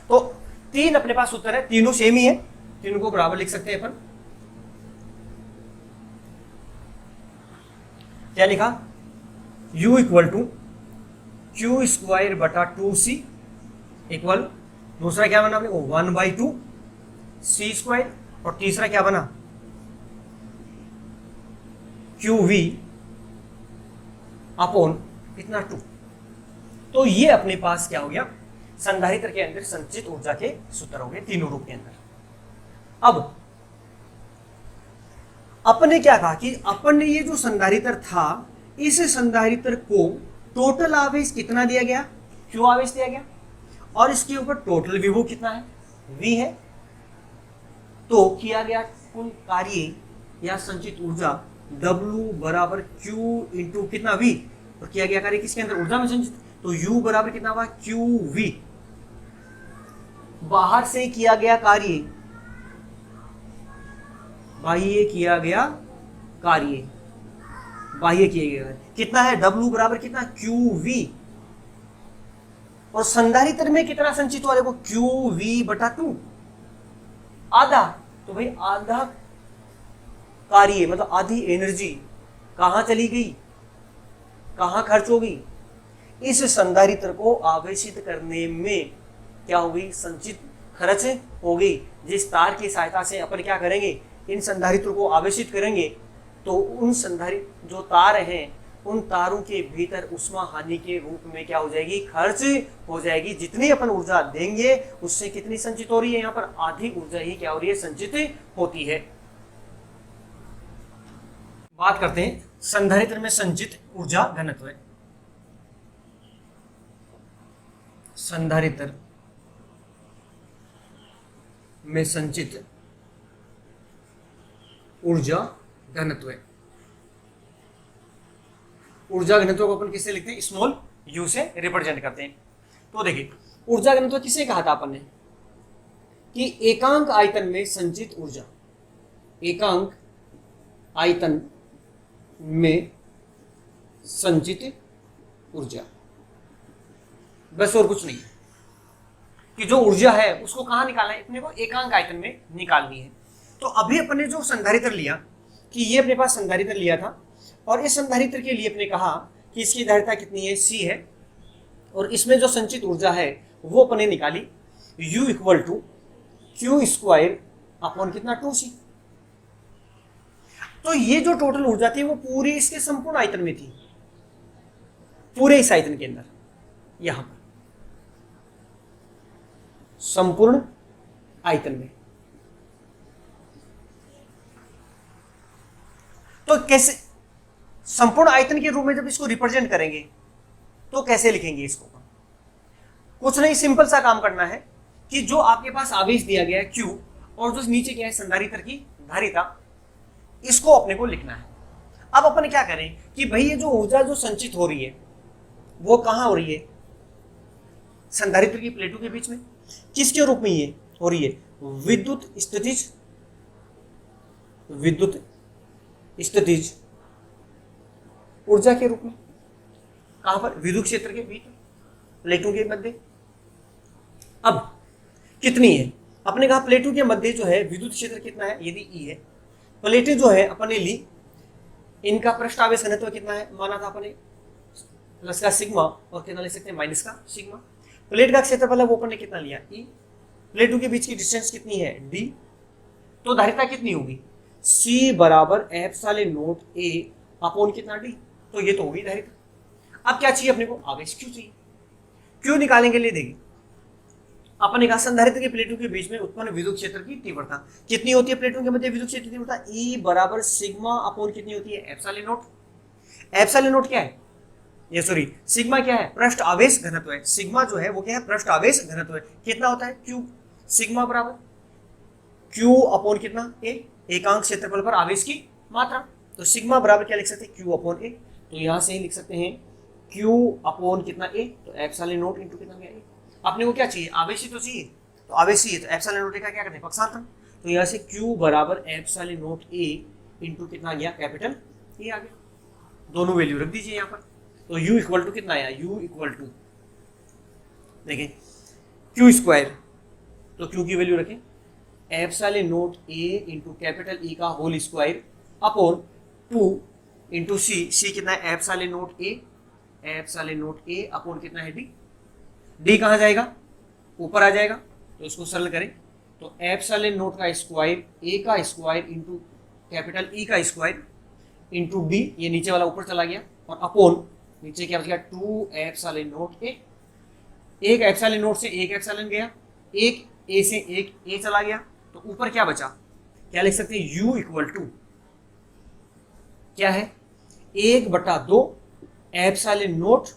तो 3 अपने पास उत्तर है, तीनों सेम ही है, तीनों को बराबर लिख सकते हैं अपन। क्या लिखा, U = क्यू स्क्वायर बटा 2c इक्वल, दूसरा क्या बना अपने को, 1/2 c स्क्वायर, और तीसरा क्या बना, qv अपॉन कितना, 2। तो ये अपने पास क्या हो गया, संधारित्र के अंदर संचित ऊर्जा के सूत्र हो गए तीनों रूप के अंदर। अब अपन ने क्या कहा कि अपन ने ये जो संधारित्र था, इस संधारित्र को टोटल आवेश कितना दिया गया, क्यू आवेश दिया गया, और इसके ऊपर टोटल विभव कितना है, v है। तो किया गया कुल कार्य या संचित ऊर्जा W बराबर Q इंटू कितना V, और किया गया कार्य किसके अंदर, ऊर्जा में संचित। तो U बराबर कितना हुआ, QV। बाहर से किया गया कार्य, बाह्य किया गया कार्य, बाह्य किया गया कितना है, W बराबर कितना, QV और संधारित्र में कितना संचित हुआ देखो, क्यू वी बटा 2, आधा। तो भाई आधा कार्य मतलब आधी एनर्जी कहां चली गई, कहां खर्च हो गई, इस संधारित्र को आवेशित करने में क्या हो गई, संचित खर्च हो गई। जिस तार की सहायता से अपन क्या करेंगे, इन संधारित्रों को आवेशित करेंगे, तो उन संधारित्र जो तार हैं उन तारों के भीतर उष्मा हानि के रूप में क्या हो जाएगी, खर्च हो जाएगी। जितनी अपन ऊर्जा देंगे उससे कितनी संचित हो रही है, यहाँ पर आधी ऊर्जा ही क्या हो रही है, संचित होती है। बात करते हैं संधारित्र में संचित ऊर्जा घनत्व। संधारित्र में संचित ऊर्जा घनत्व। ऊर्जा घनत्व को अपन किससे लिखते हैं, स्मॉल यू से रिप्रेजेंट करते हैं। तो देखिए ऊर्जा घनत्व किसे कहा था अपन ने, कि एकांक आयतन में संचित ऊर्जा, एकांक आयतन में संचित ऊर्जा, बस और कुछ नहीं। कि जो ऊर्जा है उसको कहां निकालना है, अपने को एकांक आयतन में निकालनी है। तो अभी अपन ने जो संधारित्र लिया, कि ये अपने पास संधारित्र लिया था, और इस संधारित्र के लिए अपने कहा कि इसकी धारिता कितनी है, C है, और इसमें जो संचित ऊर्जा है वो अपने निकाली, U equal to Q square upon कितना 2C। तो ये जो टोटल ऊर्जा थी वो पूरी इसके संपूर्ण आयतन में थी, पूरे इस आयतन के अंदर, यहां पर संपूर्ण आयतन में। तो कैसे संपूर्ण आयतन के रूप में जब इसको रिप्रेजेंट करेंगे तो कैसे लिखेंगे इसको, कुछ नहीं, सिंपल सा काम करना है कि जो आपके पास आवेश दिया गया है Q, और जो नीचे क्या है संधारित्र की धारिता, इसको अपने को लिखना है। अब अपन क्या करें कि भाई ये जो ऊर्जा जो संचित हो रही है वो कहां हो रही है, संधारित्र की प्लेटों के बीच में। किसके रूप में ये हो रही है, विद्युत स्थितिज ऊर्जा के रूप में। कहां पर, विद्युत क्षेत्र के बीच प्लेटों के मध्य। अब कितनी है, अपने कहा प्लेटों के मध्य जो है विद्युत क्षेत्र कितना है, यदि E है, प्लेटें जो है अपने ली, इनका पृष्ठ आवेश घनत्व कितना है, माना था अपने प्लस का सिग्मा, और कितना ले सकते हैं माइनस का सिग्मा। प्लेट का क्षेत्रफल है वो अपन ने कितना लिया, E। प्लेटों के बीच की डिस्टेंस कितनी है, D। तो धारिता कितनी होगी, C बराबर एप्सिलॉन नॉट A अपॉन कितना D। तो ये तो होगी धारिता। अब क्या चाहिए अपने को, आवेश Q चाहिए। Q निकालने के लिए देखिए अपन ने कहा संधारित्र के प्लेटों के बीच में उत्पन्न विद्युत क्षेत्र की तीव्रता कितनी होती है, प्लेटों के मध्य विद्युत क्षेत्र की तीव्रता E बराबर सिग्मा अपॉन कितनी होती है, एप्सिलॉन नॉट। एप्सिलॉन नॉट क्या है, ये सॉरी सिग्मा क्या है, पृष्ठ आवेश घनत्व है। सिग्मा जो है वो क्या है, पृष्ठ आवेश घनत्व है। कितना होता है, Q। सिग्मा बराबर Q अपॉन कितना, A, एकांक क्षेत्रफल पर आवेश की मात्रा। तो सिग्मा बराबर क्या लिख सकते हैं, Q अपॉन A। तो यहां से ही लिख सकते हैं Q अपॉन कितना A, तो एप्सिलॉन नॉट इंटू कितना गया A। अपने को क्या चाहिए, आवेश ही तो चाहिए, तो आवेश ही है, तो एप्सिलॉन नॉट का क्या करते हैं, पक्षांतर। तो यहां से Q बराबर एप्सिलॉन नॉट A इंटू कितना गया, कैपिटल A आ गया। दोनों वैल्यू रख दीजिए यहाँ पर। तो U इक्वल टू कितना आया, U इक्वल टू देखिए Q स्क्वायर, तो Q की वैल्यू रखें epsilon naught A into capital E का whole square upon 2 into C कितना है, epsilon naught A, epsilon naught A upon कितना है D। D कहाँ जाएगा, ऊपर आ जाएगा, तो इसको सरल करें तो एप्सिलॉन नॉट का स्क्वायर A का स्क्वायर इंटू कैपिटल E का स्क्वायर इंटू D, ये नीचे वाला ऊपर चला गया, और अपॉन नीचे क्या बचेगा 2 एप्सिलॉन नॉट A। एक एप्सिलॉन नॉट से एक एप्सिलॉन गया, एक A से एक A चला गया, तो ऊपर क्या बचा, क्या लिख सकते हैं, U इक्वल टू क्या है, 1/2 epsilon naught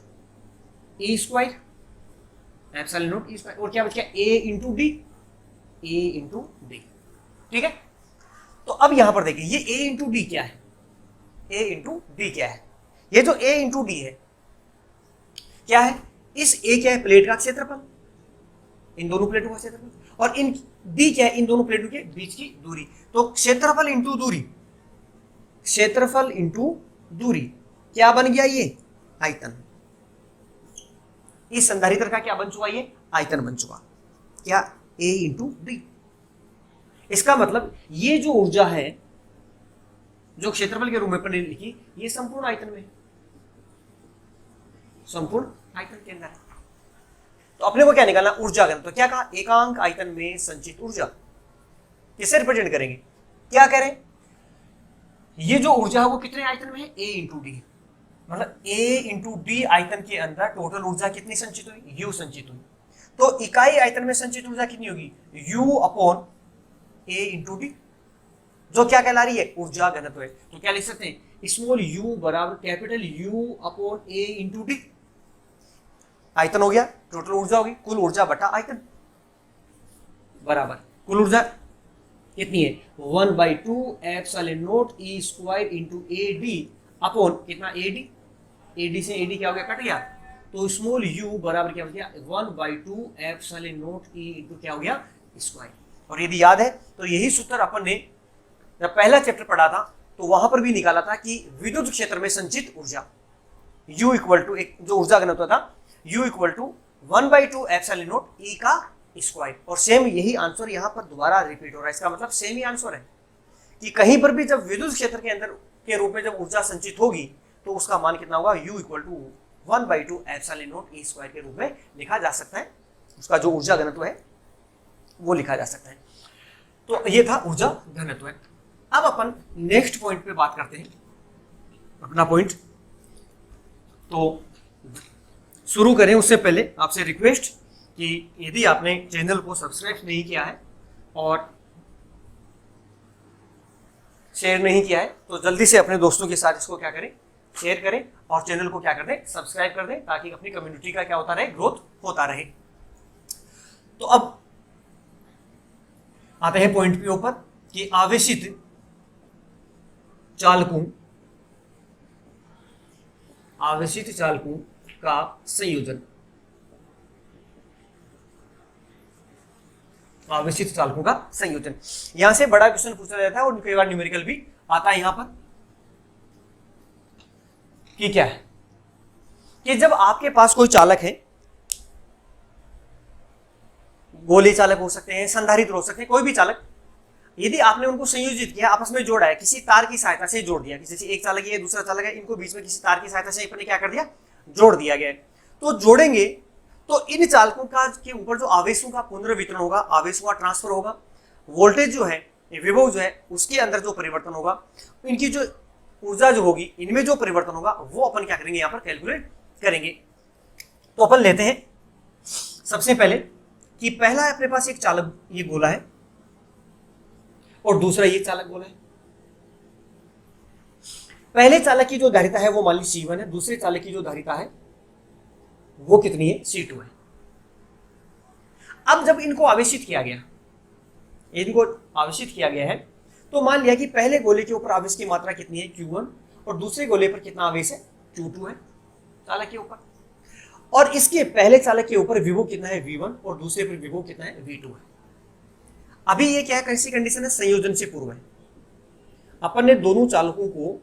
A square, epsilon naught E square, और क्या बच गया A into D, A into D। ठीक है, तो अब यहां पर देखिए ये A इंटू D क्या है, A इंटू D क्या है, ये जो A इंटू D है क्या है, इस A क्या है, प्लेट का क्षेत्रफल, इन दोनों प्लेटों का क्षेत्रफल, और इन D क्या है, इन दोनों प्लेटों के बीच की दूरी। तो क्षेत्रफल इंटू दूरी, क्षेत्रफल इंटू दूरी क्या बन गया, ये आयतन। इस संधारित्र का क्या बन चुका, ये आयतन बन चुका, क्या, A इंटू डी। इसका मतलब ये जो ऊर्जा है जो क्षेत्रफल के रूप में अपने लिखी, ये संपूर्ण आयतन में, संपूर्ण आयतन के अंदर है। तो अपने को क्या निकालना, ऊर्जा घनत्व। तो क्या कहा, एकांक आयतन में संचित ऊर्जा किसे रिप्रेजेंट करेंगे, क्या करें, ये जो ऊर्जा है वो कितने आयतन में है, A इंटू डी। मतलब A इंटू डी आयतन के अंदर टोटल ऊर्जा कितनी संचित हुई, U संचित हुई। तो इकाई आयतन में संचित ऊर्जा कितनी होगी, U upon A into D, जो क्या कहला रही है, ऊर्जा घनत्व है। तो क्या लिख सकते हैं, स्मॉल u बराबर capital U upon A into D. आयतन हो गया, टोटल ऊर्जा होगी, कुल ऊर्जा बटा आयतन बराबर कुल ऊर्जा कितनी है, 1/2 epsilon naught E square into AD upon कितना, AD से AD क्या हो गया, कट गया। तो स्मॉल u बराबर क्या हो गया, 1/2 एप्सिलॉन नॉट E इंटू क्या हो गया, स्क्वायर। और यदि याद है तो यही सूत्र अपन ने जब पहला चैप्टर पढ़ा था तो वहां पर भी निकाला था कि विद्युत क्षेत्र में संचित ऊर्जा U इक्वल टू, एक जो ऊर्जा घनत्व था, U equal to 1/2 epsilon naught E का स्क्वायर। और सेम यही आंसर यहाँ पर दोबारा रिपीट हो रहा है। इसका मतलब सेम ही आंसर है कि कहीं पर भी जब विद्युत क्षेत्र के अंदर के रूप में जब ऊर्जा संचित होगी तो उसका मान कितना होगा, U equal to 1/2 epsilon naught E square के रूप में लिखा जा सकता है। उसका जो ऊर्जा घनत्व है वो लिखा जा सकता है। तो ये था ऊर्जा घनत्व। अब अपन नेक्स्ट पॉइंट पे बात करते हैं, अपना पॉइंट। तो शुरू करें उससे पहले आपसे रिक्वेस्ट कि यदि आपने चैनल को सब्सक्राइब नहीं किया है और शेयर नहीं किया है तो जल्दी से अपने दोस्तों के साथ इसको क्या करें, शेयर करें और चैनल को क्या कर दें, सब्सक्राइब कर दें, ताकि अपनी कम्युनिटी का क्या होता रहे, ग्रोथ होता रहे। तो अब आते हैं पॉइंट के ऊपर कि आवेशित चालकों का संयोजन, आवेशित चालकों का संयोजन। यहां से बड़ा क्वेश्चन पूछा जाता है और कई बार न्यूमेरिकल भी आता है यहां पर कि क्या है कि जब आपके पास कोई चालक है, गोले चालक हो सकते हैं, संधारित्र हो सकते हैं, कोई भी चालक, यदि आपने उनको संयोजित किया, आपस में जोड़ा है, किसी तार की सहायता से जोड़ दिया, जैसे एक चालक है दूसरा चालक है, इनको बीच में किसी तार की सहायता से अपने क्या कर दिया, जोड़ दिया गया है। तो जोड़ेंगे तो इन चालकों का के ऊपर जो आवेशों का पुनर्वितरण होगा, आवेशों का ट्रांसफर होगा, वोल्टेज जो है, विभव जो है, उसके अंदर जो परिवर्तन होगा, इनकी जो ऊर्जा जो होगी, इनमें जो परिवर्तन होगा वो अपन क्या करेंगे, यहाँ पर कैलकुलेट करेंगे। तो अपन लेते हैं सबसे पहले कि पहला अपने पास एक चालक ये गोला है और दूसरा ये चालक गोला है। पहले चालक की जो धारिता है वो मान ली C1 है, दूसरे चालक की जो धारिता है वो कितनी है, C2 है। अब जब इनको आवेशित किया गया, इनको आवेशित किया गया है तो मान लिया कि पहले गोले के ऊपर आवेश की मात्रा कितनी है, Q1, और दूसरे गोले पर कितना आवेश है, Q2 है चालक के ऊपर। और इसके पहले चालक के ऊपर विभव कितना है, V1, और दूसरे पर विभव कितना है, V2 है। अभी ये क्या है, कैसी कंडीशन है, संयोजन से पूर्व है। अपन ने दोनों चालकों को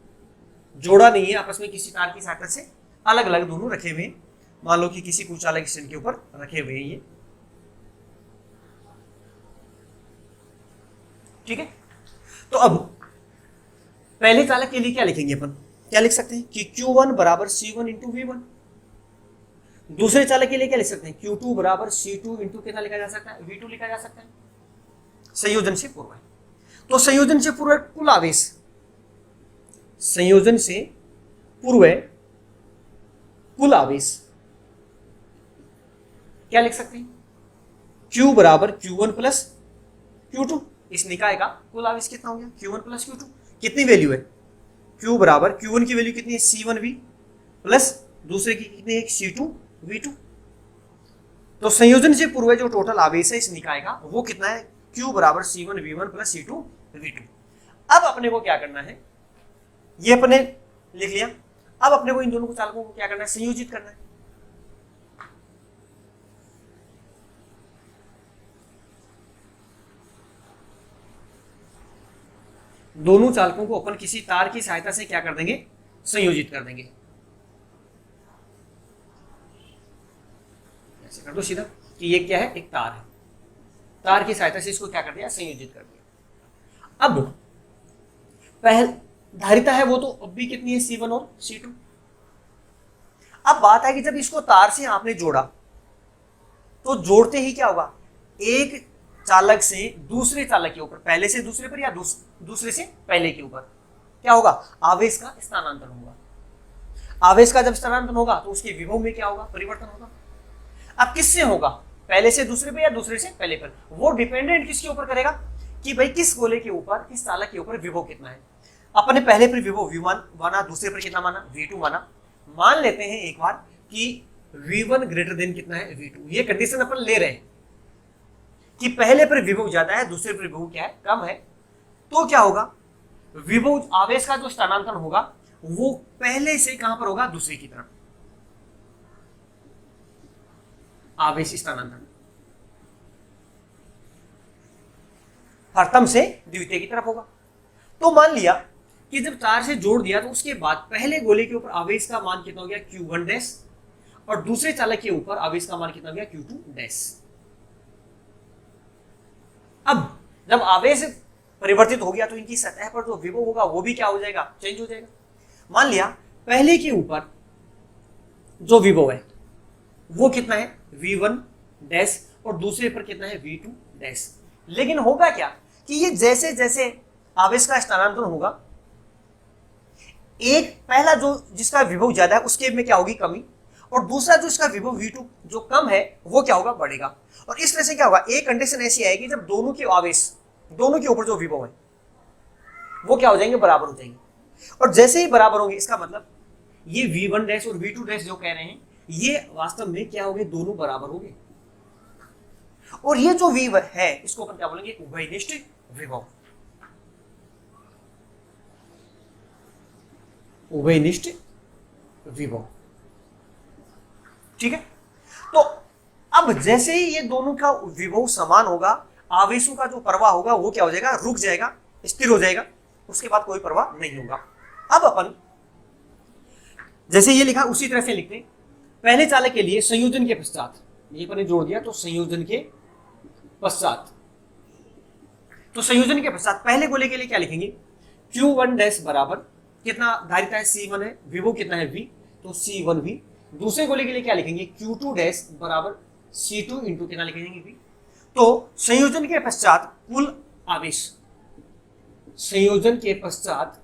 जोड़ा नहीं है, आपस में किसी तार की सहायता से अलग अलग दोनों रखे हुए हैं। मान लो कि किसी कुचालक स्टैंड के ऊपर रखे हुए हैं ये, ठीक है। तो अब पहले चालक के लिए क्या लिखेंगे अपन, क्या लिख सकते हैं कि Q1 बराबर C1 इंटू V1। दूसरे चालक के लिए क्या लिख सकते हैं, Q2 बराबर C2 इंटू कितना लिखा जा सकता है, V2 लिखा जा सकता है। संयोजन से पूर्व है तो संयोजन से पूर्व कुल आवेश, संयोजन से पूर्व कुल आवेश क्या लिख सकते हैं, Q बराबर Q1 प्लस Q2। इस निकाय का कुल आवेश कितना हो गया, Q1 प्लस Q2। कितनी वैल्यू है, Q बराबर Q1 की वैल्यू कितनी है, C1V, प्लस दूसरे की कितनी है, C2V2। तो संयोजन से पूर्व जो टोटल आवेश है इस निकाय का वो कितना है, Q बराबर C1V1 प्लस C2V2। अब अपने को क्या करना है, ये अपने लिख लिया। अब अपने को इन दोनों को चालकों को क्या करना है, संयोजित करना है। दोनों चालकों को अपन किसी तार की सहायता से क्या कर देंगे, संयोजित कर देंगे। ऐसे कर दो सीधा कि ये क्या है, एक तार है, तार की सहायता से इसको क्या कर दिया, संयोजित कर दिया। अब पहले धारिता है वो तो अब भी कितनी है, C1 और C2। अब बात है कि जब इसको तार से आपने जोड़ा तो जोड़ते ही क्या होगा, एक चालक से दूसरे चालक के ऊपर, पहले से दूसरे पर या दूसरे से पहले के ऊपर क्या होगा, आवेश का स्थानांतरण होगा। आवेश का जब स्थानांतरण होगा तो उसके विभव में क्या होगा, परिवर्तन होगा। अब किससे होगा, पहले से दूसरे पे या दूसरे से पहले पर, वो डिपेंडेंट किसके ऊपर करेगा कि भाई किस गोले के ऊपर, किस चालक के ऊपर विभव कितना है। अपने पहले पर विभव V1 माना, दूसरे पर कितना माना, V2 माना। मान लेते हैं एक बार कि V1 ग्रेटर देन कितना है, V2। ये कंडीशन अपन ले रहे हैं कि पहले पर विभव ज्यादा है, दूसरे पर विभव क्या है, कम है। तो क्या होगा, विभव आवेश का जो स्थानांतरण होगा वो पहले से कहां पर होगा, दूसरे की तरफ। आवेश स्थानांतरण प्रथम से द्वितीय की तरफ होगा। तो मान लिया कि जब तार से जोड़ दिया तो उसके बाद पहले गोले के ऊपर आवेश का मान कितना हो गया, Q1 डैश, और दूसरे चालक के ऊपर आवेश का मान कितना हो गया, Q2 डैश। अब जब आवेश परिवर्तित हो गया तो इनकी सतह पर जो विभव होगा वो भी क्या हो जाएगा, चेंज हो जाएगा। मान लिया पहले के ऊपर जो विभव है वो कितना है, V1 डैश, और दूसरे पर कितना है, V2 डैश। लेकिन होगा क्या कि ये जैसे जैसे आवेश का स्थानांतरण होगा, एक पहला जो जिसका विभव ज्यादा है उसके में क्या होगी, कमी, और दूसरा जो इसका विभव V2 जो कम है वो क्या होगा, बढ़ेगा। और इस तरह से क्या होगा, एक कंडीशन ऐसी आएगी जब दोनों के आवेश, दोनों के ऊपर जो विभव है वो क्या हो जाएंगे, बराबर हो जाएंगे। और जैसे ही बराबर होंगे इसका मतलब ये V1 डैश और V2 डैश जो कह रहे हैं ये वास्तव में क्या हो गए, दोनों बराबर हो गए। और ये जो V है इसको अपन क्या बोलेंगे, उभयनिष्ठ विभव। उभयनिष्ठ विभव, ठीक है। तो अब जैसे ही ये दोनों का विभव समान होगा, आवेशों का जो प्रवाह होगा वो क्या हो जाएगा, रुक जाएगा, स्थिर हो जाएगा, उसके बाद कोई प्रवाह नहीं होगा। अब अपन जैसे ये लिखा उसी तरह से लिखते हैं। पहले चालक के लिए संयोजन के पश्चात, ये पर जोड़ दिया तो संयोजन के पश्चात, तो संयोजन के पश्चात पहले गोले के लिए क्या लिखेंगे, Q1 डैश बराबर कितना धारिता है, C1 है, विभव कितना है, V, तो C1V। दूसरे गोले के लिए क्या लिखेंगे, Q2 डैश बराबर C2 इंटू कितना लिखेंगे, V। तो संयोजन के पश्चात कुल आवेश, संयोजन के पश्चात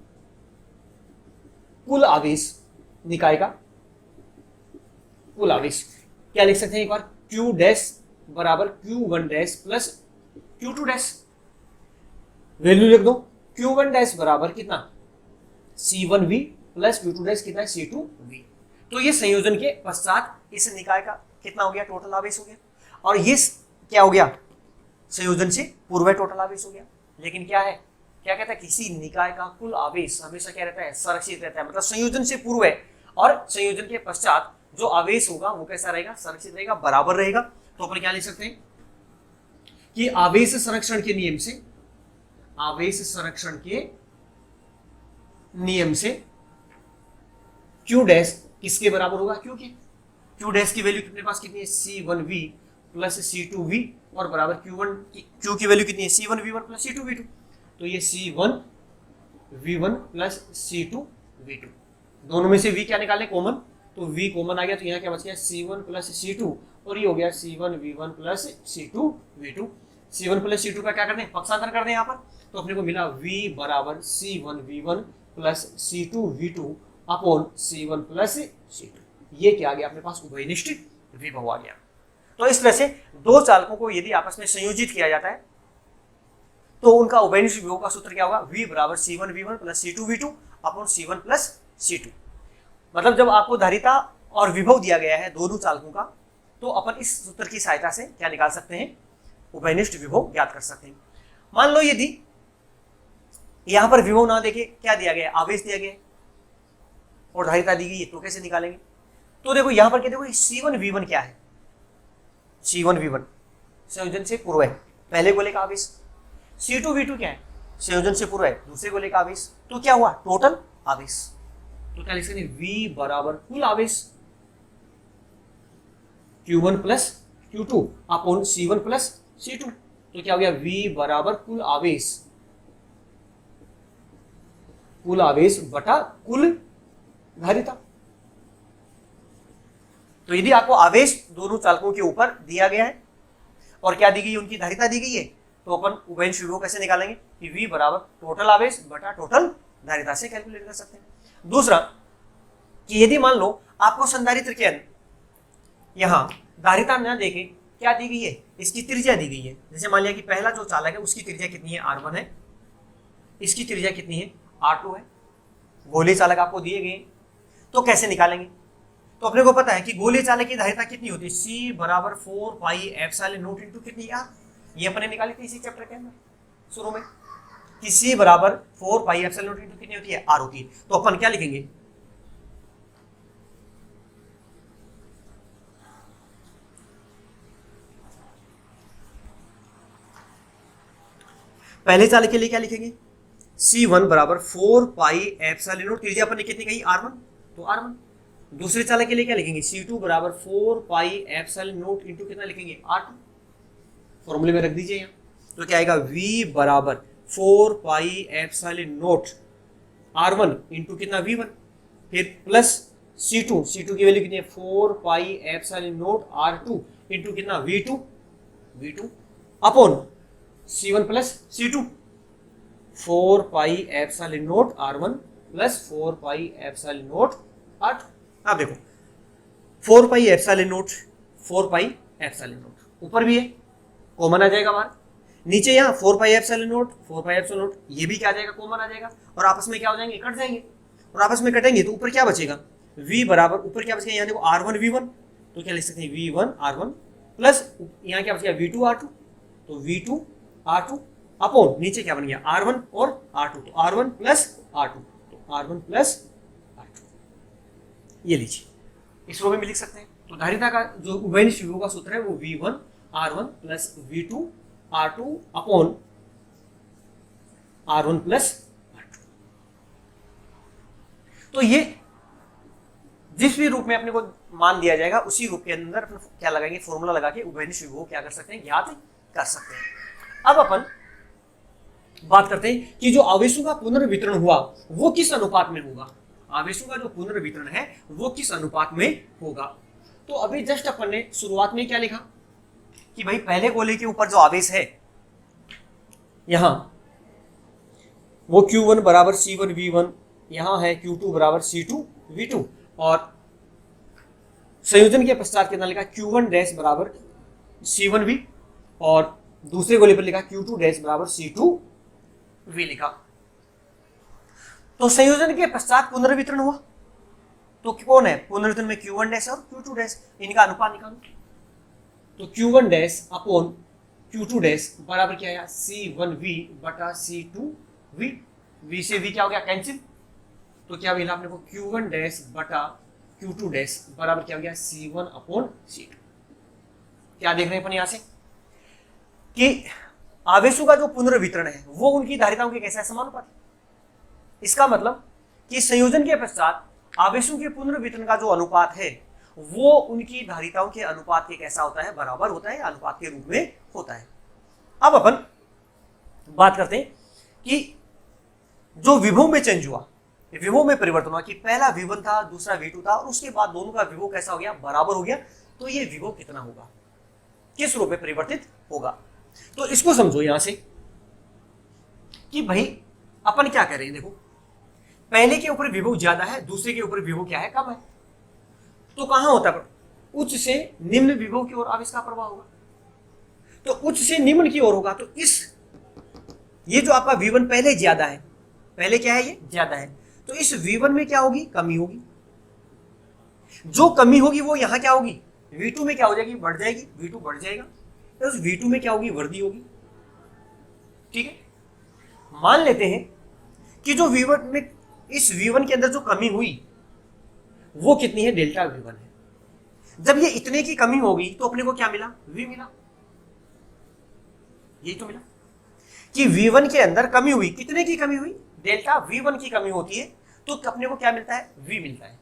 कुल आवेश निकाय का कुल आवेश क्या लिख सकते हैं एक बार, Q डैश बराबर Q1 dash plus Q2 dash. Value लिख दो, Q1 डैश बराबर कितना, C1V प्लस Q2 डैश कितना है, C2V। तो ये संयोजन के पश्चात इस निकाय का कितना हो गया, टोटल आवेश हो गया। और ये क्या हो गया, संयोजन से पूर्व टोटल आवेश हो गया। लेकिन क्या है, क्या कहता है, किसी निकाय का कुल आवेश हमेशा क्या रहता है, संरक्षित रहता है। मतलब संयोजन से पूर्व है और संयोजन के पश्चात जो आवेश होगा वो कैसा रहेगा, संरक्षित रहेगा, बराबर रहेगा। तो अपन क्या लिख सकते हैं कि आवेश संरक्षण के नियम से, आवेश संरक्षण के नियम से Q डैश किसके बराबर होगा, क्योंकि Q डैश की वैल्यू कितने पास कितनी है, C1V प्लस C2V, और बराबर Q की वैल्यू कितनी है, C1V1 प्लस C2V2। तो ये C1V1 प्लस C2V2, दोनों में से V क्या निकालें, कॉमन, तो V कॉमन आ गया, तो यहाँ क्या बच गया, C1 प्लस C2, और ये हो गया C1V1 plus C2V2। C1 plus C2 का क्या करते हैं, पक्षांतर कर दें यहाँ पर, तो अपने को मिला V बराबर C1V1 plus C2V2 upon C1 plus C2। ये क्या आ गया अपने पास, उभयनिष्ठ विभव आ गया। तो इस तरह से दो चालकों को यदि आपस में संयोजित किया जाता है तो उनका उभयनिष्ठ विभव का सूत्र क्या होगा, V बराबर C1V1 plus C2V2 upon C1 plus C2। मतलब जब आपको धारिता और विभव दिया गया है दोनों चालकों का, तो अपन इस सूत्र की सहायता से क्या निकाल सकते हैं, उभयनिष्ठ विभव ज्ञात कर सकते हैं। मान लो यदि यहां पर विभव ना देके क्या दिया गया, आवेश दिया गया और धारिता दी गई है, तो कैसे निकालेंगे। तो देखो यहां पर क्या, देखो C1V1 क्या है, C1V1 संयोजन से पूर्व है, पहले गोले का आवेश। C2V2 क्या है, संयोजन से पूर्व है, दूसरे गोले का आवेश। तो क्या हुआ, टोटल आवेश। तो क्या लिख सकते हैं, V बराबर कुल आवेश Q1 plus Q2 upon C1 plus C2। तो क्या हो गया, V बराबर कुल आवेश बटा कुल धारिता। तो यदि आपको आवेश दोनों चालकों के ऊपर दिया गया है और क्या दी गई है, उनकी धारिता दी गई है, तो अपन उभयनिष्ठ विभव कैसे निकालेंगे कि V बराबर टोटल आवेश बटा टोटल धारिता से कैलकुलेट कर सकते हैं। दूसरा कि यदि मान लो आपको संधारित्र के अंदर यहां धारिता न देके क्या दी गई है, इसकी त्रिज्या दी गई है। जैसे मान लिया कि पहला जो चालक है उसकी त्रिज्या कितनी है, R1 है, इसकी त्रिज्या कितनी है, R2 है। गोलीय चालक आपको दिए गए, तो कैसे निकालेंगे, तो अपने को पता है कि गोलीय चालक की धारिता कितनी होती है, C बराबर 4 पाई एप्सिलॉन नॉट इनटू कितनी R। ये अपने निकाली थी इसी चैप्टर के अंदर शुरू में कि C बराबर 4 पाई एप्सिलॉन नॉट इनटू कितनी होती है, R होती है। तो अपन क्या लिखेंगे, पहले चालक के लिए क्या लिखेंगे, C1 बराबर 4 पाई एप्सिलॉन नॉट, त्रिज्या अपन ने कितनी कही, R1, तो R1। दूसरे चालक के लिए क्या लिखेंगे, C2 बराबर 4 पाई एप्सिलॉन नॉट इनटू कितना लिखेंगे, R2। फॉर्मूले में रख दीजिए यहाँ, तो क्या आएगा, V बराबर 4 pi epsilon not R1 into कितना V1, फिर प्लस C2 की वैल्यू कितनी है, 4 pi epsilon not R2 into कितना V2 upon C1 plus C2, 4 pi epsilon not R1 plus 4 pi epsilon not R2। अब देखो 4 pi epsilon not, 4 pi epsilon not ऊपर भी है, कॉमन आ जाएगा बाहर, नीचे यहाँ 4 pi epsilon not, 4 pi epsilon not, ये भी क्या आ जाएगा, कॉमन आ जाएगा, और आपस में क्या हो जाएंगे, कट जाएंगे, और आपस में कटेंगे तो ऊपर क्या बचेगा, V बराबर ऊपर क्या बचेगा, यहाँ देखो R1 V1, तो क्या लिख सकते हैं, V1 R1 प्लस यहाँ क्या बचेगा, V2 R2, तो V2 R2 अपॉन नीचे क्या बन गया, R1 और R2, तो R1 प्लस R2, तो R1 प्लस R2। ये लीजिए इस रो में भी लिख सकते हैं। तो धारिता का जो उभयनिष्ठ विभव का सूत्र है वो V1 R1 plus V2 R2 upon R1 plus R2। तो ये जिस भी रूप में अपने को मान दिया जाएगा उसी रूप के अंदर अपने क्या लगाएंगे, फॉर्मूला लगा के उभयनिष्ठ विभव क्या कर सकते हैं, ज्ञात कर सकते हैं। अब अपन बात करते हैं कि जो आवेशों का पुनर्वितरण हुआ वो किस अनुपात में होगा, आवेशों का जो पुनर्वितरण है वो किस अनुपात में होगा। तो अभी जस्ट अपन ने शुरुआत में क्या लिखा कि भाई पहले गोले के ऊपर जो आवेश है यहां वो Q1 बराबर C1 V1, यहां है Q2 बराबर C2 V2, और संयोजन के पश्चात कितना लिखा, Q1 डैश बराबर C1 V, और दूसरे गोले पर लिखा Q2 डैश बराबर C2 V लिखा। तो संयोजन के पश्चात पुनर्वितरण हुआ, तो कौन है पुनर्वितरण में, Q1 डैश और Q2 डैश, इनका अनुपात निकालो। तो Q1 dash upon Q2 dash बराबर क्या आया, C1V बटा C2V, V से V क्या हो गया, कैंसिल, तो क्या मिला आपने को, Q1 डैश बटा Q2 डैश बराबर क्या हो गया, C1 अपॉन C2। क्या देख रहे हैं अपन यहां से कि आवेशों का जो पुनर्वितरण है वो उनकी धारिताओं के कैसा समानुपाती। इसका मतलब कि संयोजन के पश्चात आवेशों के पुनर्वितरण का जो अनुपात है वो उनकी धारिताओं के अनुपात के कैसा होता है, बराबर होता है, अनुपात के रूप में होता है। अब अपन बात करते हैं कि जो विभव में चेंज हुआ, विभव में परिवर्तन हुआ कि पहला V1 था, दूसरा V2 था, और उसके बाद दोनों का विभव कैसा हो गया, बराबर हो गया, तो ये विभव कितना होगा, किस रूप में परिवर्तित होगा। तो इसको समझो यहां से कि भाई अपन क्या कर रहे हैं, देखो पहले के ऊपर विभव ज्यादा है, दूसरे के ऊपर विभव क्या है, कम है, तो कहां होता है, उच्च से निम्न विभव की ओर आवेश का प्रवाह होगा। तो उच्च से निम्न की ओर होगा, तो इस ये जो आपका V1 पहले ज्यादा है, पहले क्या है, ये ज्यादा है, तो इस V1 में क्या होगी, कमी होगी, जो कमी होगी वो यहां क्या होगी, V2 में क्या हो जाएगी, बढ़ जाएगी, V2 बढ़ जाएगा, तो उस V2 में क्या होगी, वृद्धि होगी। ठीक है, मान लेते हैं कि जो V1 में, इस V1 के अंदर जो कमी हुई वो कितनी है, डेल्टा V1 है। जब ये इतने की कमी होगी तो अपने को क्या मिला, V मिला, यही तो मिला कि V1 के अंदर कमी हुई, कितने की कमी हुई, डेल्टा V1 की कमी होती है, तो अपने को क्या मिलता है, V मिलता है।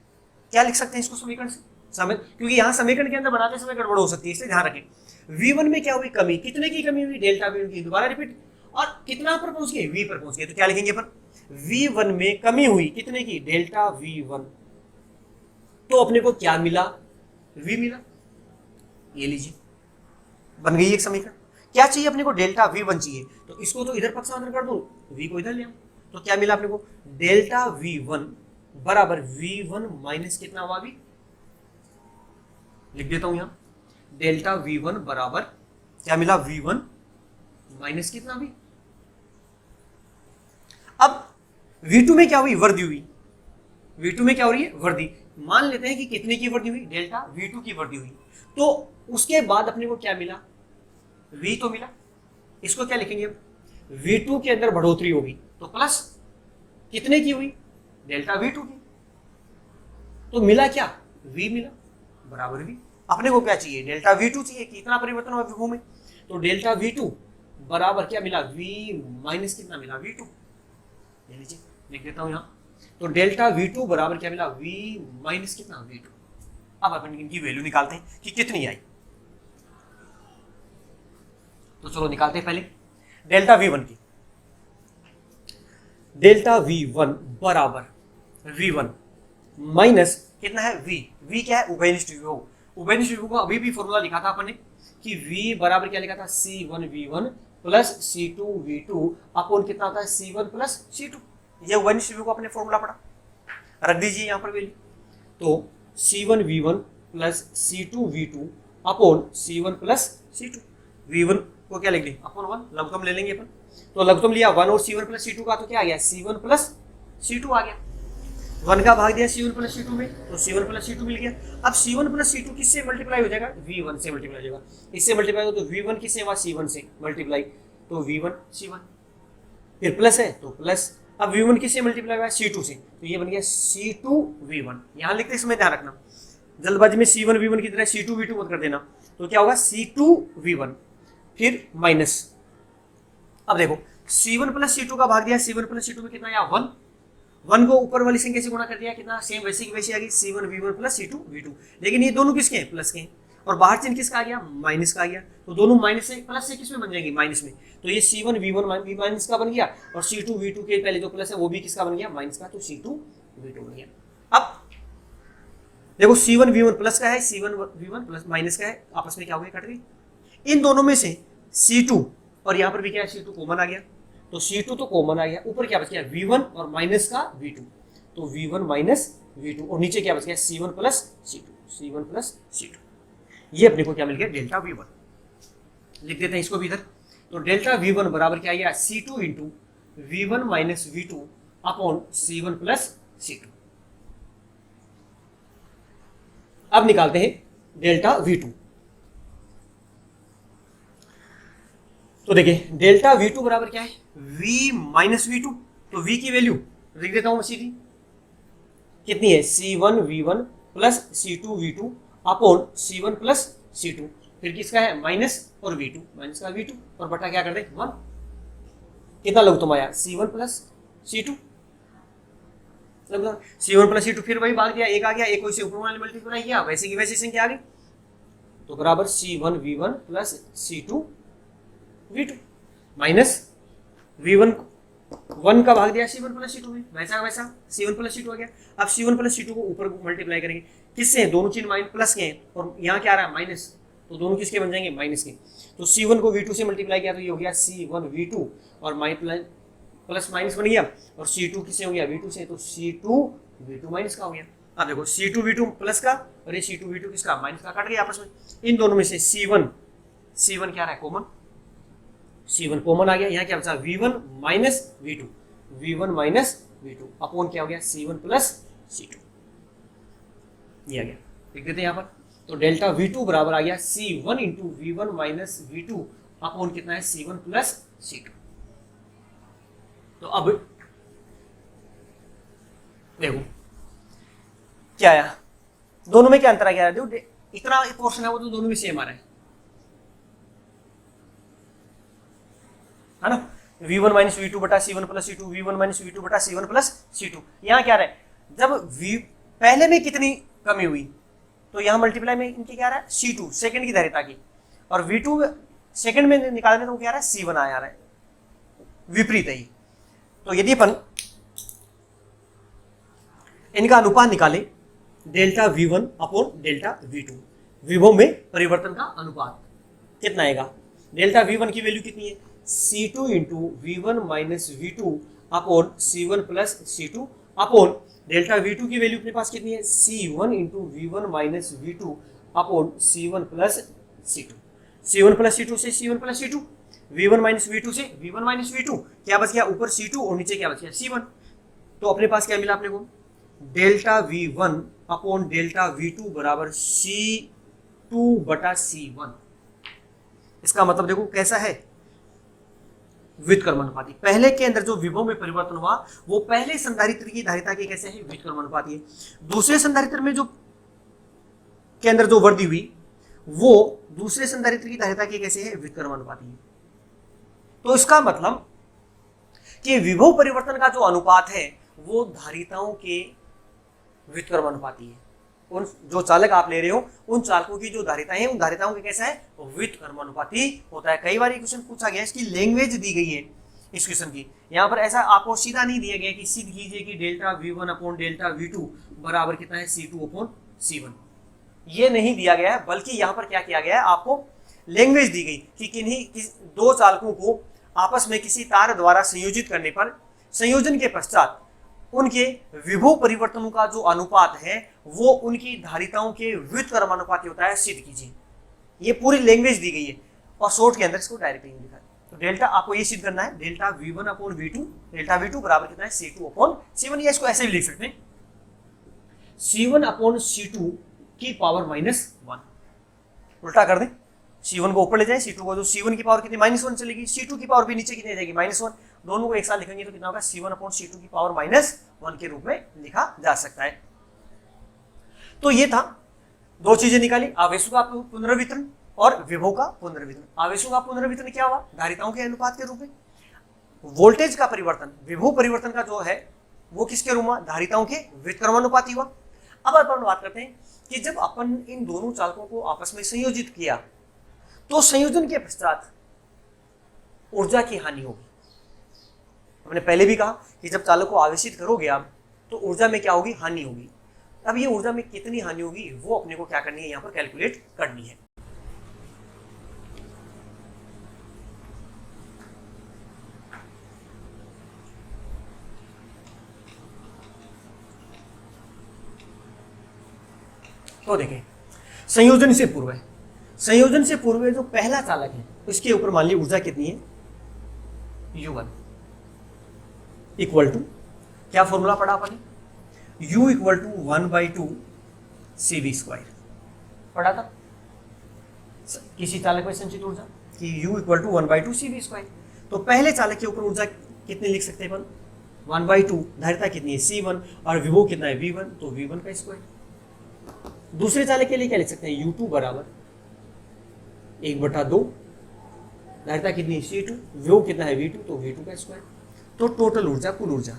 क्या लिख सकते हैं इसको समीकरण से, क्योंकि यहाँ समीकरण के अंदर बनाते समय गड़बड़ हो सकती है, इसलिए ध्यान रखें। V1 में क्या हुई कमी, कितने की कमी हुई, डेल्टा V1 की, दोबारा रिपीट, और कितना पर पहुंच गए, V पर पहुंच गए, तो क्या लिखेंगे अपन, V1 में कमी हुई कितने की, डेल्टा V1, तो अपने को क्या मिला, V मिला, ये लीजिए बन गई एक समीकरण। क्या चाहिए अपने को, डेल्टा V1 चाहिए, तो इसको तो इधर पक्षांतर कर दूं, V को इधर ले आऊं, तो क्या मिला अपने को, डेल्टा V1 बराबर V1 माइनस कितना हुआ, V, लिख देता हूं यहां, डेल्टा V1 बराबर क्या मिला, V1 माइनस कितना, V। अब V2 में क्या हुई, वृद्धि हुई, V2 में क्या हो रही है, वृद्धि, मान लेते हैं कि कितने की वृद्धि हुई, डेल्टा V2 की वृद्धि हुई, तो उसके बाद अपने को क्या मिला, V तो मिला, इसको क्या लिखेंगे अब, V2 के अंदर बढ़ोतरी होगी, तो प्लस कितने की हुई, डेल्टा V2 की, तो मिला क्या, V मिला, बराबर V। अपने को क्या चाहिए, डेल्टा V2 चाहिए, कितना परिवर्तन हुआ विभव में, तो डेल्टा V2 बराबर क्या मिला, V माइनस कितना मिला, V2, ये लीजिए लिख देता हूं यहाँ, तो डेल्टा V2 बराबर क्या मिला, V माइनस कितना, V2। अब अपन इनकी वैल्यू निकालते हैं कि कितनी आई, तो चलो निकालते हैं पहले डेल्टा V1 की, डेल्टा V1 बराबर V1 माइनस कितना है, V क्या है, उभयनिष्ठ विभव, उभयनिष्ठ विभव का अभी भी फॉर्मूला लिखा था अपन ने कि V बराबर क्या लिखा था, C1V1 प्लस C2V2 अपॉन कितना होता है, C1 प्लस C2, ये उभयनिष्ठ विभव का अपने फॉर्मूला पढ़ा, रख दीजिए यहाँ पर वैल्यू, तो C1V1 plus C2V2 upon C1 plus C2, V1 को क्या लिख लें, अपॉन 1, लघुत्तम ले लेंगे अपन, तो लघुत्तम लिया 1 और C1 प्लस C2 का, तो क्या आ गया, C1 प्लस C2 आ गया, 1 का भाग दिया C1 प्लस C2 में, तो C1 प्लस C2 मिल गया। अब C1 प्लस C2 किससे मल्टीप्लाई हो जाएगा, V1 से मल्टीप्लाई हो जाएगा, इससे मल्टीप्लाई हो तो V1 किससे हुआ, C1 से मल्टीप्लाई, तो V1 C1, फिर प्लस है तो प्लस, अब V1 किससे मल्टीप्लाई हुआ, C2 से, तो ये बन गया C2 V1, यहाँ लिखते समय ध्यान रखना, जल्दबाजी में C1 V1 की तरह C2 V2 मत कर देना, तो क्या होगा C2 V1 फिर माइनस, अब देखो C1 प्लस C2 का भाग दिया, C1 प्लस C2 में कितना आया, 1, 1 को ऊपर वाली संख्या से गुणा कर दिया, कितना सेम वैसे की वैसे आ गई, C1 V1 plus C2 V2, लेकिन ये दोनों किसके हैं, प्लस के हैं, और बाहर चिन्ह किसका आ गया, माइनस का आ गया, तो दोनों माइनस से प्लस से किसमें बन जाएंगे, माइनस में, तो ये C1 V1 माइनस का बन गया, और C2 V2 के पहले जो प्लस है वो भी किसका बन गया, माइनस का, तो C2 V2 बन गया। अब देखो C1 V1 प्लस का है, C1 V1 प्लस माइनस का है, आपस में क्या हो गया, कट गई, इन दोनों में से C2 और यहाँ पर भी क्या है, C2 कॉमन आ गया, तो C2 तो कॉमन आ गया, ऊपर क्या बच गया, V1 और माइनस का V2, तो V1 माइनस V2, और नीचे क्या बच गया, C1 plus C2, C1 plus C2, ये अपने को क्या मिल गया, डेल्टा V1, लिख देते हैं इसको भी इधर, तो डेल्टा V1 बराबर क्या आ गया, C2 into V1 minus V2 upon C1 plus C2। अब निकालते हैं डेल्टा V2, तो देखिए डेल्टा V2 बराबर क्या है, V माइनस V2, तो V की वैल्यू लिख देता हूं सीधी, कितनी है, C1 V1 plus C2 V2 upon C1 plus C2, फिर किसका है, माइनस और V2, माइनस का V2, और बटा क्या कर दे 1, कितना लघुत्तम आया, C1 plus C2, C1 plus C2, फिर वही भाग दिया, एक आ गया, एक से ऊपर वाले मल्टीप्लाई किया, वैसे की वैसी संख्या आ गई, तो बराबर C1 V1 plus C2 V2 minus V1 1 का भाग दिया C1 प्लस C2 में, वैसा वैसा C1 प्लस C2 आ गया। अब C1 प्लस C2 को ऊपर मल्टीप्लाई करेंगे, किससे, दोनों चिन्ह माइनस प्लस के हैं, और यहाँ क्या आ रहा है, माइनस, तो दोनों किसके बन जाएंगे, माइनस के, तो C1 को V2 से मल्टीप्लाई किया तो ये हो गया C1 V2 और प्लस माइनस बन गया, और C2 किससे हो गया, V2 से, तो C2 V2 माइनस का हो गया। अब देखो C2 V2 प्लस का और ये C2 V2 किसका, माइनस का, कट गया आपस में, इन दोनों में से C1 क्या रहा है, कॉमन, C1 कॉमन आ गया, यहाँ क्या बचा, V1 minus V2, V1 minus V2 upon क्या हो गया, C1 प्लस C2, ये आ गया, लिख देते हैं यहाँ पर, तो डेल्टा V2 बराबर आ गया C1 into V1 minus V2 upon कितना है, C1 प्लस C2। तो अब देखो क्या आया, दोनों में क्या अंतर आ गया, देखो इतना पोर्शन है वो तो दोनों में सेम आ रहा है ना, V1 माइनस V2 बटा C1 plus C2, V1 minus V2 बटा C1 प्लस C2। यहाँ क्या रहा है, जब पहले में कितनी कमी हुई, तो यहाँ मल्टीप्लाई में इनके क्या आ रहा है C2 सेकंड की धारिता की, और V2 सेकंड में निकालने तो क्या आ रहा है C1 आ रहा है, विपरीत है ये। तो यदि अपन इनका अनुपात निकाले delta V1 upon delta V2, विभव में परिवर्तन का अनुपात कितना आएगा, डेल्टा V1 की वैल्यू कितनी है C2 into V1 minus V2 upon C1 plus C2 upon delta V2 की वैल्यू अपने पास कितनी है C1 into V1 minus V2 upon C1 plus C2, C1 plus C2 से C1 plus C2, V1 minus V2 से V1 minus V2, क्या बच गया ऊपर C2 और नीचे क्या बच गया C1। तो अपने पास क्या मिला अपने को delta V1 upon delta V2 बराबर C2 बटा C1। इसका मतलब देखो कैसा है व्युत्क्रमानुपाती। पहले के अंदर जो विभव में परिवर्तन हुआ वो पहले संधारित्र की धारिता के कैसे है व्युत्क्रमानुपाती है, दूसरे संधारित्र में जो के अंदर जो वृद्धि हुई वो दूसरे संधारित्र की धारिता के कैसे है व्युत्क्रमानुपाती है। तो इसका मतलब कि विभव परिवर्तन का जो अनुपात है वो धारिताओं के व्युत्क्रमानुपाती है। उन जो चालक आप ले रहे हो उन चालकों की जो धारिताएं हैं उन धारिताओं के कैसा है व्युत्क्रमानुपाती होता है। कई बार ये क्वेश्चन पूछा गया, इसकी लैंग्वेज दी गई है इस क्वेश्चन की, यहाँ पर ऐसा आपको सीधा नहीं दिया गया कि सिद्ध कीजिए कि delta V1 upon delta V2 बराबर कितना है C2 अपॉन C1, ये नहीं दिया गया है, बल्कि यहाँ पर क्या किया गया है आपको लैंग्वेज दी गई कि किन्हीं दो चालकों को आपस में किसी तार द्वारा संयोजित करने पर संयोजन के पश्चात उनके विभव परिवर्तनों का जो अनुपात है वो उनकी धारिताओं के व्युत्क्रमानुपाती होता है, सिद्ध कीजिए। ये पूरी लैंग्वेज दी गई है और शॉर्ट के अंदर इसको डायरेक्टली लिखा है। तो डेल्टा आपको ये सिद्ध करना है delta V1 upon V2, delta V2 बराबर कितना है C2 अपॉन C1, या इसको ऐसे भी लिख सकते हैं C1 अपॉन C2 की पावर -1, उल्टा कर दें, C1 को ऊपर ले जाए, C2 को, जो C1 की पावर कितनी -1 चलेगी, C2 की पावर भी नीचे कितनी जाएगी -1, दोनों को एक साथ लिखेंगे तो कितना होगा C1 अपॉन C2 की पावर -1 के रूप में लिखा जा सकता है। तो ये था, दो चीजें निकाली, आवेशों का पुनर्वितरण और विभव का पुनर्वितरण। आवेशों का पुनर्वितरण क्या हुआ धारिताओं के अनुपात के रूप में, वोल्टेज का परिवर्तन विभव परिवर्तन का जो है वो किसके रूप में धारिताओं के व्युत्क्रमानुपाती हुआ। अब अपन बात करते हैं कि जब अपन इन दोनों चालकों को आपस में संयोजित किया तो संयोजन के पश्चात ऊर्जा की हानि होगी। हमने पहले भी कहा कि जब चालक को आवेशित करोगे आप तो ऊर्जा में क्या होगी हानि होगी। अब ये ऊर्जा में कितनी हानि होगी वो अपने को क्या करनी है यहाँ पर कैलकुलेट करनी है। तो देखें संयोजन से पूर्व है, संयोजन से पूर्व जो पहला चालक है उसके ऊपर मान ली ऊर्जा कितनी है U1 इक्वल टू, क्या फॉर्मूला पढ़ा अपन U इक्वल टू 1/2 CV² पढ़ा था किसी चालक में संचित ऊर्जा कि U इक्वल टू 1/2 CV²। तो पहले चालक के ऊपर ऊर्जा कितनी लिख सकते हैं अपन 1/2, धारिता कितनी है C1 और विभव कितना है V1, तो V1 का स्क्वायर। दूसरे चालक के लिए क्या लिख सकते हैं U2 बराबर 1/2, धारिता कितनी है C2, विभव कितना है V2, तो V2 का स्क्वायर। तो टोटल ऊर्जा कुल ऊर्जा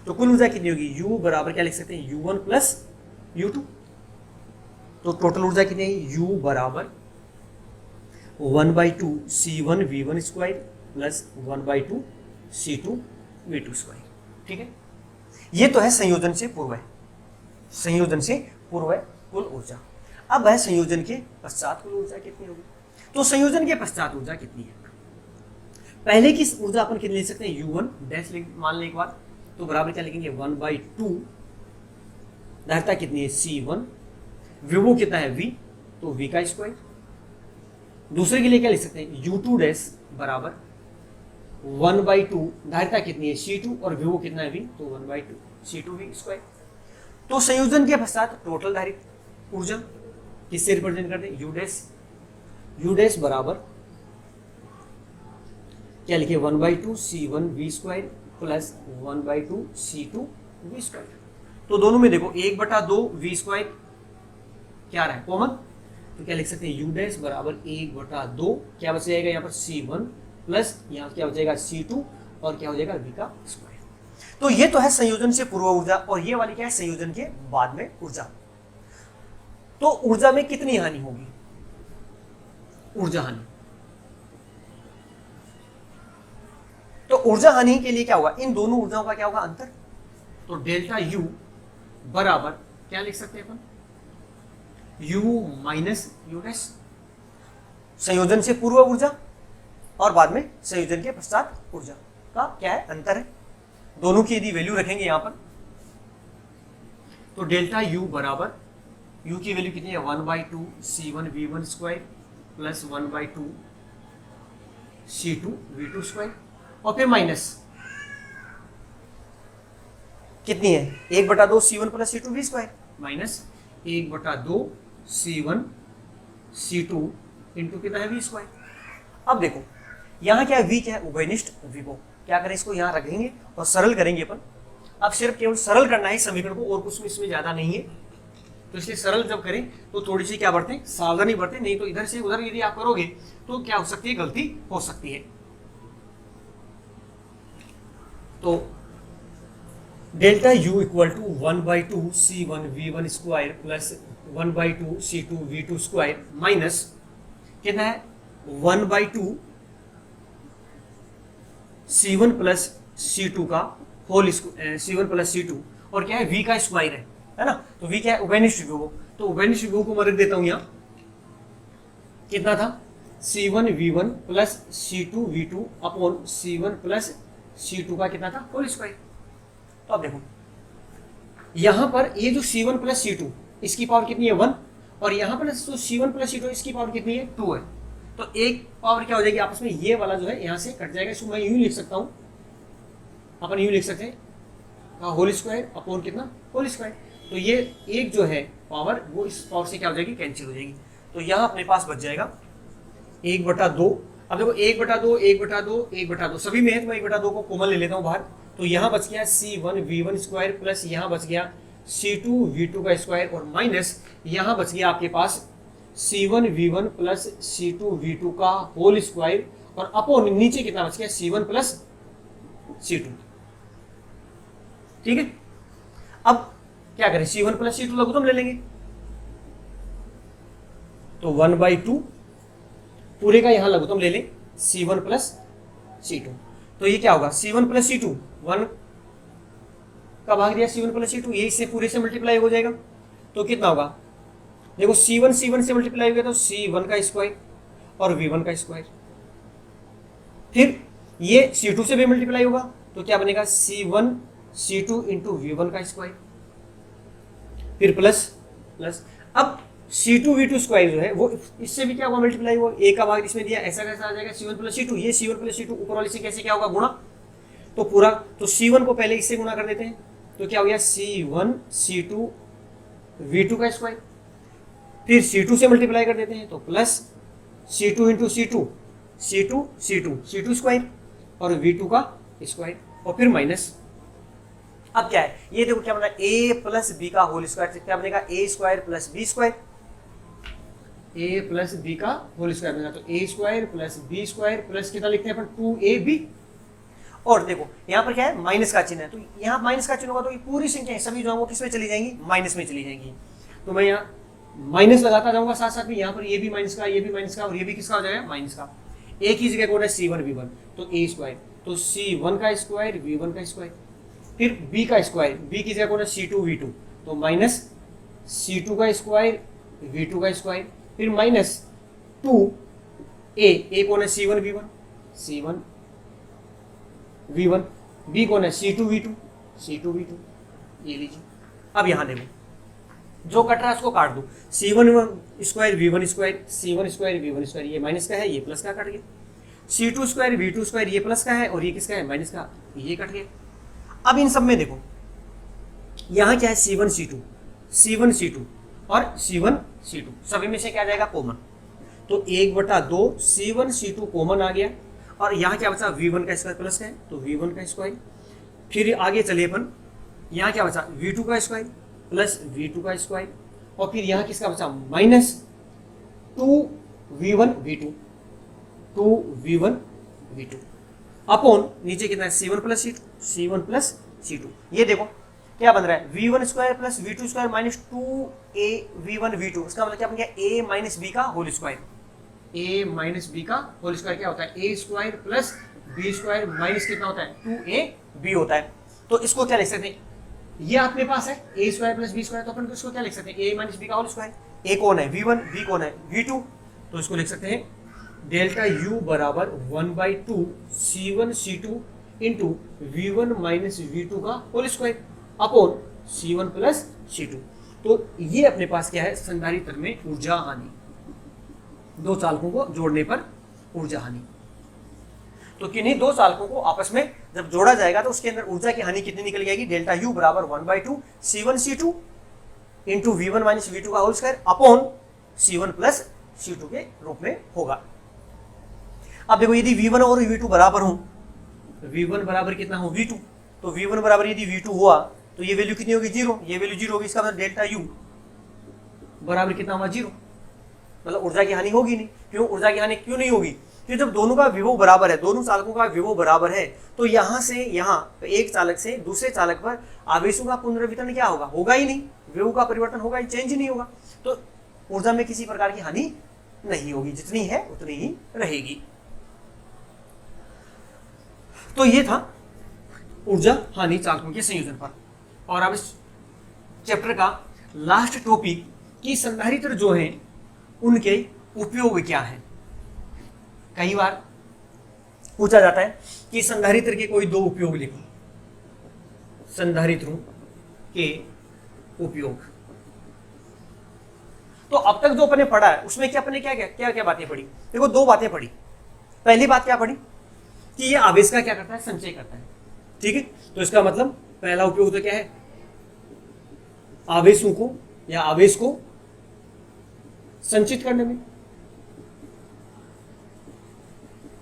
तो कुल ऊर्जा कितनी होगी U बराबर क्या लिख सकते हैं U1 प्लस U2। तो टोटल ऊर्जा कितनी है U बराबर 1/2 C1 V1 square plus 1/2 C2 V2 square. ठीक है, ये तो है संयोजन से पूर्व है, संयोजन से पूर्व है कुल ऊर्जा। अब है संयोजन के पश्चात कुल ऊर्जा कितनी होगी। तो संयोजन के पश्चात ऊर्जा कितनी है, पहले की ऊर्जा अपन कितनी लिख सकते हैं U1 डैश मान लें एक बार, तो बराबर क्या लिखेंगे 1/2, धारिता कितनी है C1, विभव कितना है V, तो V का स्क्वायर। दूसरे के लिए क्या लिख सकते हैं U2 डैश बराबर 1/2, धारिता कितनी है C2 और विभव कितना है V, तो 1/2 C2V स्क्वायर। तो संयोजन के पश्चात टोटल धारित ऊर्जा किससे रिप्रेजेंट करते हैं U डैश बराबर क्या लिखे 1/2 C1 V square plus 1/2 C2 V square. तो दोनों में देखो 1/2 V स्क्वायर क्या रहा है कॉमन, तो क्या लिख सकते हैं U डैश बराबर 1/2, क्या बच जाएगा यहाँ पर C1 प्लस यहाँ क्या हो जाएगा C2 और क्या हो जाएगा V का स्क्वायर। तो ये तो है संयोजन से पूर्व ऊर्जा, और ये वाली क्या है, संयोजन के बाद में ऊर्जा। तो ऊर्जा में कितनी हानि होगी, ऊर्जा हानि। तो ऊर्जा हानि के लिए क्या होगा, इन दोनों ऊर्जाओं का क्या होगा, अंतर। तो डेल्टा यू बराबर क्या लिख सकते हैं अपन, यू माइनस यू डैश, संयोजन से पूर्व ऊर्जा और बाद में संयोजन के पश्चात ऊर्जा का क्या है, अंतर है। दोनों की यदि वैल्यू रखेंगे यहां पर, तो डेल्टा यू बराबर, यू की वैल्यू कितनी है, 1/2 C1 V1 square plus 1/2 C2 V2 square, और फिर माइनस कितनी है, 1/2 C1 plus C2 V square minus 1/2 C1 C2 into कितना है V स्क्वायर। अब देखो यहाँ क्या है, V क्या है, उभयनिष्ठ विभव। क्या करें, इसको यहाँ रखेंगे और सरल करेंगे अपन। अब सिर्फ केवल सरल करना है समीकरण को, और कुछ इसमें ज्यादा नहीं है। तो इसलिए सरल जब करें तो थोड़ी सी क्या बरतें, सावधानी बरतें, नहीं तो इधर से उधर यदि आप करोगे तो क्या हो सकती है, गलती हो सकती है। तो delta U equal to 1/2 C1 V1 square plus 1/2 C2 V2 square minus कितना है, 1/2 C1 प्लस C2 का होल C1 प्लस C2, और क्या है, V का स्क्वायर है ना। तो V क्या है, उभयनिष्ठ विभव। तो उभयनिष्ठ विभव को मैं रख देता हूं यहां, कितना था, C1 V1 plus C2 V2 upon C1 plus C2 का कितना था, होल स्क्वायर। तो अब देखो यहां पर ये जो C1 प्लस C2 इसकी पावर कितनी है, 1, और यहां पर तो C1 प्लस C2 इसकी पावर कितनी है, 2 है। तो एक पावर क्या हो जाएगी आपस में, ये वाला जो है यहां से कट जाएगा। इसको मैं यूं लिख सकता हूं, अपन यूं लिख सकते हैं होल स्क्वायर अपॉन कितना, होल स्क्वायर। तो ये एक जो है पावर वो इस पावर से क्या हो जाएगी, कैंसिल हो जाएगी। तो यहां अपने पास बच जाएगा 1/2। अब देखो 1/2 1/2 1/2 सभी में है, तो मैं 1/2 को कॉमन ले लेता हूं बाहर। तो यहां बच गया C1 V1 स्क्वायर प्लस यहां बच गया C2 V2 का स्क्वायर, और माइनस यहां बच गया आपके पास C1 V1 plus C2 V2 का होल स्क्वायर, और अपॉन नीचे कितना बच गया, C1 प्लस C2। ठीक है, अब क्या करें, C1 प्लस C2 लघुत्तम ले लेंगे। तो 1/2 पूरे का यहां लघुत्तम ले लें, C1 प्लस C2। तो ये क्या होगा, C1 प्लस C2, 1 का भाग दिया C1 प्लस C2, ये इससे पूरे से मल्टीप्लाई हो जाएगा। तो कितना होगा, देखो C1 से मल्टीप्लाई हो गया तो C1 का स्क्वायर और V1 का स्क्वायर, फिर ये C2 से भी मल्टीप्लाई होगा तो क्या बनेगा, C1 C2 इंटू V1 का स्क्वायर, फिर प्लस प्लस। अब C2 V2 स्क्वायर जो है वो इससे भी क्या होगा, मल्टीप्लाई होगा। ए का भाग इसमें दिया, ऐसा कैसा आ जाएगा, C1 प्लस C2, ये C1 प्लस C2 ऊपर वाले से कैसे क्या होगा, गुणा। तो पूरा, तो C1 को पहले इससे गुणा कर देते हैं, तो क्या हो गया, C1 C2 V2 का स्क्वायर, फिर C2 से मल्टीप्लाई कर देते हैं तो plus C2 into C2 square और V2 का स्क्वायर, और फिर माइनस। अब क्या है, ये देखो क्या बना, A प्लस बी का होल स्क्वायर, क्या बनेगा, A square plus B square, A plus B का होल स्क्वायर बनेगा। तो A square plus B square plus कितना लिखते हैं अपन, 2AB। और देखो यहाँ पर क्या है, माइनस का चिन्ह है, तो यहाँ माइनस का चिन्ह होगा तो ये पूरी संख्या सभी जो है वो किस में चली जाएंगी, माइनस में चली जाएंगी। तो मैं यहाँ माइनस लगाता जाऊंगा साथ साथ में, यहाँ पर ये भी माइनस का, ये भी माइनस का, और ये भी किसका हो जाएगा, माइनस का। एक ही जगह कौन है, C1 V1, तो A स्क्वायर, तो C1 का स्क्वायर V1 का स्क्वायर, फिर B का स्क्वायर, B की जगह कौन है, C2 V2, तो माइनस C2 का स्क्वायर V2 का स्क्वायर, फिर माइनस 2A कौन है, C1 V1, B कौन है, C2 V2, ये लीजिए। अब यहाँ देखो जो कट रहा है उसको काट दो, C1 square V1 square, C1 square V1 square, ये माइनस का है, ये प्लस का कट गया। C2 स्क्वायर V2 स्क्वायर, ये प्लस का है और ये किसका है, माइनस का, ये कट गया। अब इन सब में देखो यहाँ क्या है, C1 C2 और C1 C2 सभी में से क्या जाएगा, कॉमन। तो 1/2 C1 C2 कॉमन आ गया, और यहाँ क्या बचा, V1 का स्क्वायर प्लस का है तो V1 का स्क्वायर। फिर आगे चलिए अपन, यहाँ क्या बचा, V2 का स्क्वायर प्लस V2 का स्क्वायर, और फिर यहाँ किसका बचा, माइनस 2V1 V2 अपॉन नीचे कितना है, C1 प्लस C2। ये देखो क्या बन रहा है, v1 square plus v2 square minus 2a v1 v2, इसका मतलब क्या बन गया a माइनस बी का whole square. a minus B का होल स्क्वायर क्या होता है, a square plus b square minus कितना होता है 2ab होता है। तो इसको क्या लिख सकते हैं, ये अपने पास है a square plus b square, तो अपन इसको क्या लिख सकते हैं a माइनस बी का होल स्क्वायर। a कौन है v1, b कौन है v2, तो इसको लिख सकते हैं डेल्टा u बराबर 1/2 c1 c2 into v1 minus v2 का whole square upon c1 plus c2। तो ये अपने पास क्या है, संधारित्र में ऊर्जा हानि, दो चालकों को जोड़ने पर ऊर्जा हानि। तो किन्हीं दो चालकों को आपस में जब जोड़ा जाएगा तो उसके अंदर ऊर्जा की हानि कितनी निकल जाएगी, डेल्टा u बराबर 1/2 c1 c2 into v1 minus v2 का whole square upon c1 plus c2 के रूप में होगा। अब देखो यदि v1 और v2 बराबर हो, v1 बराबर कितना हो v2, तो v1 बराबर यदि v2 हुआ तो ये वैल्यू कितनी होगी 0, ये वैल्यू 0 होगी, इसका मतलब डेल्टा u बराबर कितना हुआ 0, मतलब ऊर्जा की हानि होगी नहीं। क्यों ऊर्जा की हानि क्यों नहीं होगी, क्योंकि जब दोनों का विभव बराबर है, दोनों चालकों का विभव बराबर है, तो यहां से यहां एक चालक से दूसरे चालक पर आवेशों का पुनर्वितरण क्या होगा, होगा ही नहीं, विभव का परिवर्तन होगा ही, चेंज ही नहीं होगा, तो ऊर्जा में किसी प्रकार की हानि नहीं होगी, जितनी है उतनी ही रहेगी। तो ये था ऊर्जा हानि चालकों के संयोजन पर। और अब इस चैप्टर का लास्ट टॉपिक कि संधारित्र जो हैं उनके उपयोग क्या हैं। कई बार पूछा जाता है कि संधारित्र के कोई दो उपयोग लिखो, संधारित्रों के उपयोग। तो अब तक जो अपने पढ़ा है उसमें क्या अपने क्या बातें पढ़ी, देखो दो बातें पढ़ी। पहली बात क्या पढ़ी कि ये आवेश का क्या करता है, संचय करता है, ठीक है। तो इसका मतलब पहला उपयोग तो क्या है, आवेशों को या आवेश को संचित करने में,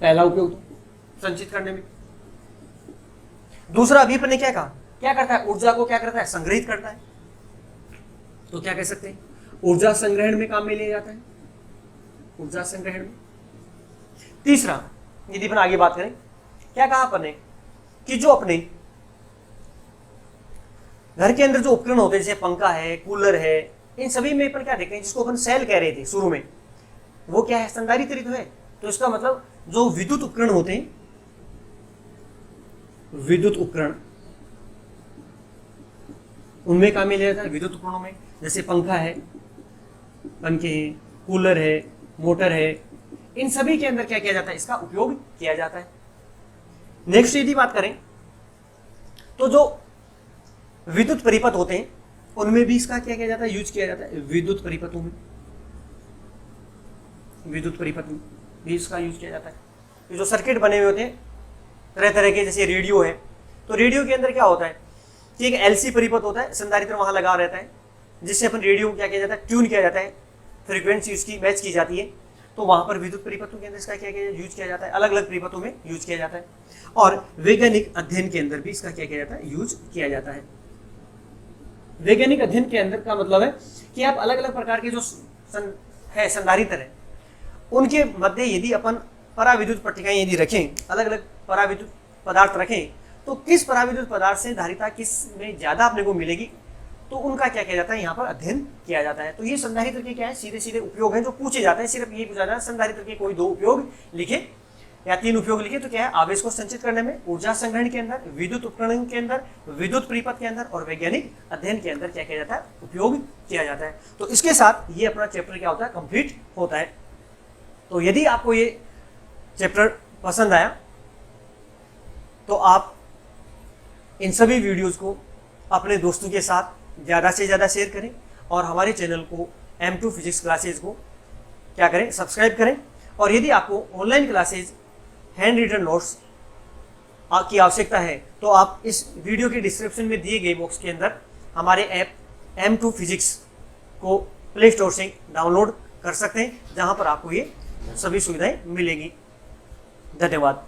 पहला उपयोग तो संचित करने में। दूसरा अभी अपने क्या कहा, क्या करता है, ऊर्जा को क्या करता है, संग्रहित करता है, तो क्या कह सकते हैं, ऊर्जा संग्रहण में काम में लिया जाता है, ऊर्जा संग्रहण में। तीसरा यदि अपन आगे बात करें, क्या कहा अपने कि जो अपने घर के अंदर जो उपकरण होते हैं जैसे पंखा है, कूलर है, इन सभी में अपन क्या देखते हैं, जिसको अपन सेल कह रहे थे शुरू में, वो क्या है, संधारित्र तो है। तो इसका मतलब जो विद्युत उपकरण होते हैं, विद्युत उपकरण उनमें काम में लिया जाता है, विद्युत उपकरणों में जैसे पंखा है, पंखे हैं, कूलर है, मोटर है, इन सभी के अंदर क्या किया जाता है, इसका उपयोग किया जाता है। नेक्स्ट यदि बात करें तो जो विद्युत परिपथ होते हैं उनमें भी इसका क्या किया जाता है, यूज किया जाता है। विद्युत परिपथों में, विद्युत परिपथ में भी इसका यूज किया जाता है। जो सर्किट बने हुए होते हैं तरह तरह के, जैसे रेडियो है, तो रेडियो के अंदर क्या होता है कि एक एलसी परिपथ होता है, संधारित्र वहां लगा रहता है, जिससे अपन रेडियो को क्या किया जाता है, ट्यून किया जाता है, फ्रीक्वेंसी उसकी मैच की जाती है। तो वहां पर विद्युत परिपथों के अंदर इसका क्या यूज किया जाता है, अलग अलग परिपथों में यूज किया जाता है। और वैज्ञानिक अध्ययन के अंदर भी इसका क्या किया जाता है, यूज किया जाता है। वैज्ञानिक अध्ययन के अंदर का मतलब है कि आप अलग अलग प्रकार के जो संधारित्र है उनके मध्य यदि अपन पराविद्युत पट्टिकाएं यदि रखें, अलग अलग पराविद्युत पदार्थ रखें, तो किस पराविद्युत पदार्थ से धारिता किस में ज्यादा अपने को मिलेगी, तो उनका क्या किया जाता है, यहाँ पर अध्ययन किया जाता है। तो ये संधारित्र के क्या है, सीधे सीधे उपयोग हैं जो पूछे जाते हैं। सिर्फ ये पूछा जाता है संधारित्र के कोई दो उपयोग लिखे या तीन उपयोग लिखे, तो क्या है, आवेश को संचित करने में, ऊर्जा संग्रहण के अंदर, विद्युत उपकरण के अंदर, विद्युत परिपथ के अंदर और वैज्ञानिक अध्ययन के अंदर क्या किया जाता है, उपयोग किया जाता है। तो इसके साथ ये अपना चैप्टर क्या होता है, कंप्लीट होता है। तो यदि आपको ये चैप्टर पसंद आया तो आप इन सभी वीडियोस को अपने दोस्तों के साथ ज़्यादा से ज़्यादा शेयर करें और हमारे चैनल को M2 फिजिक्स क्लासेज को क्या करें, सब्सक्राइब करें। और यदि आपको online classes, hand written notes की आवश्यकता है तो आप इस वीडियो के डिस्क्रिप्शन में दिए गए बॉक्स के अंदर हमारे ऐप M2 फिजिक्स को प्ले स्टोर से डाउनलोड कर सकते हैं, जहां पर आपको ये सभी सुविधाएं मिलेंगी। धन्यवाद।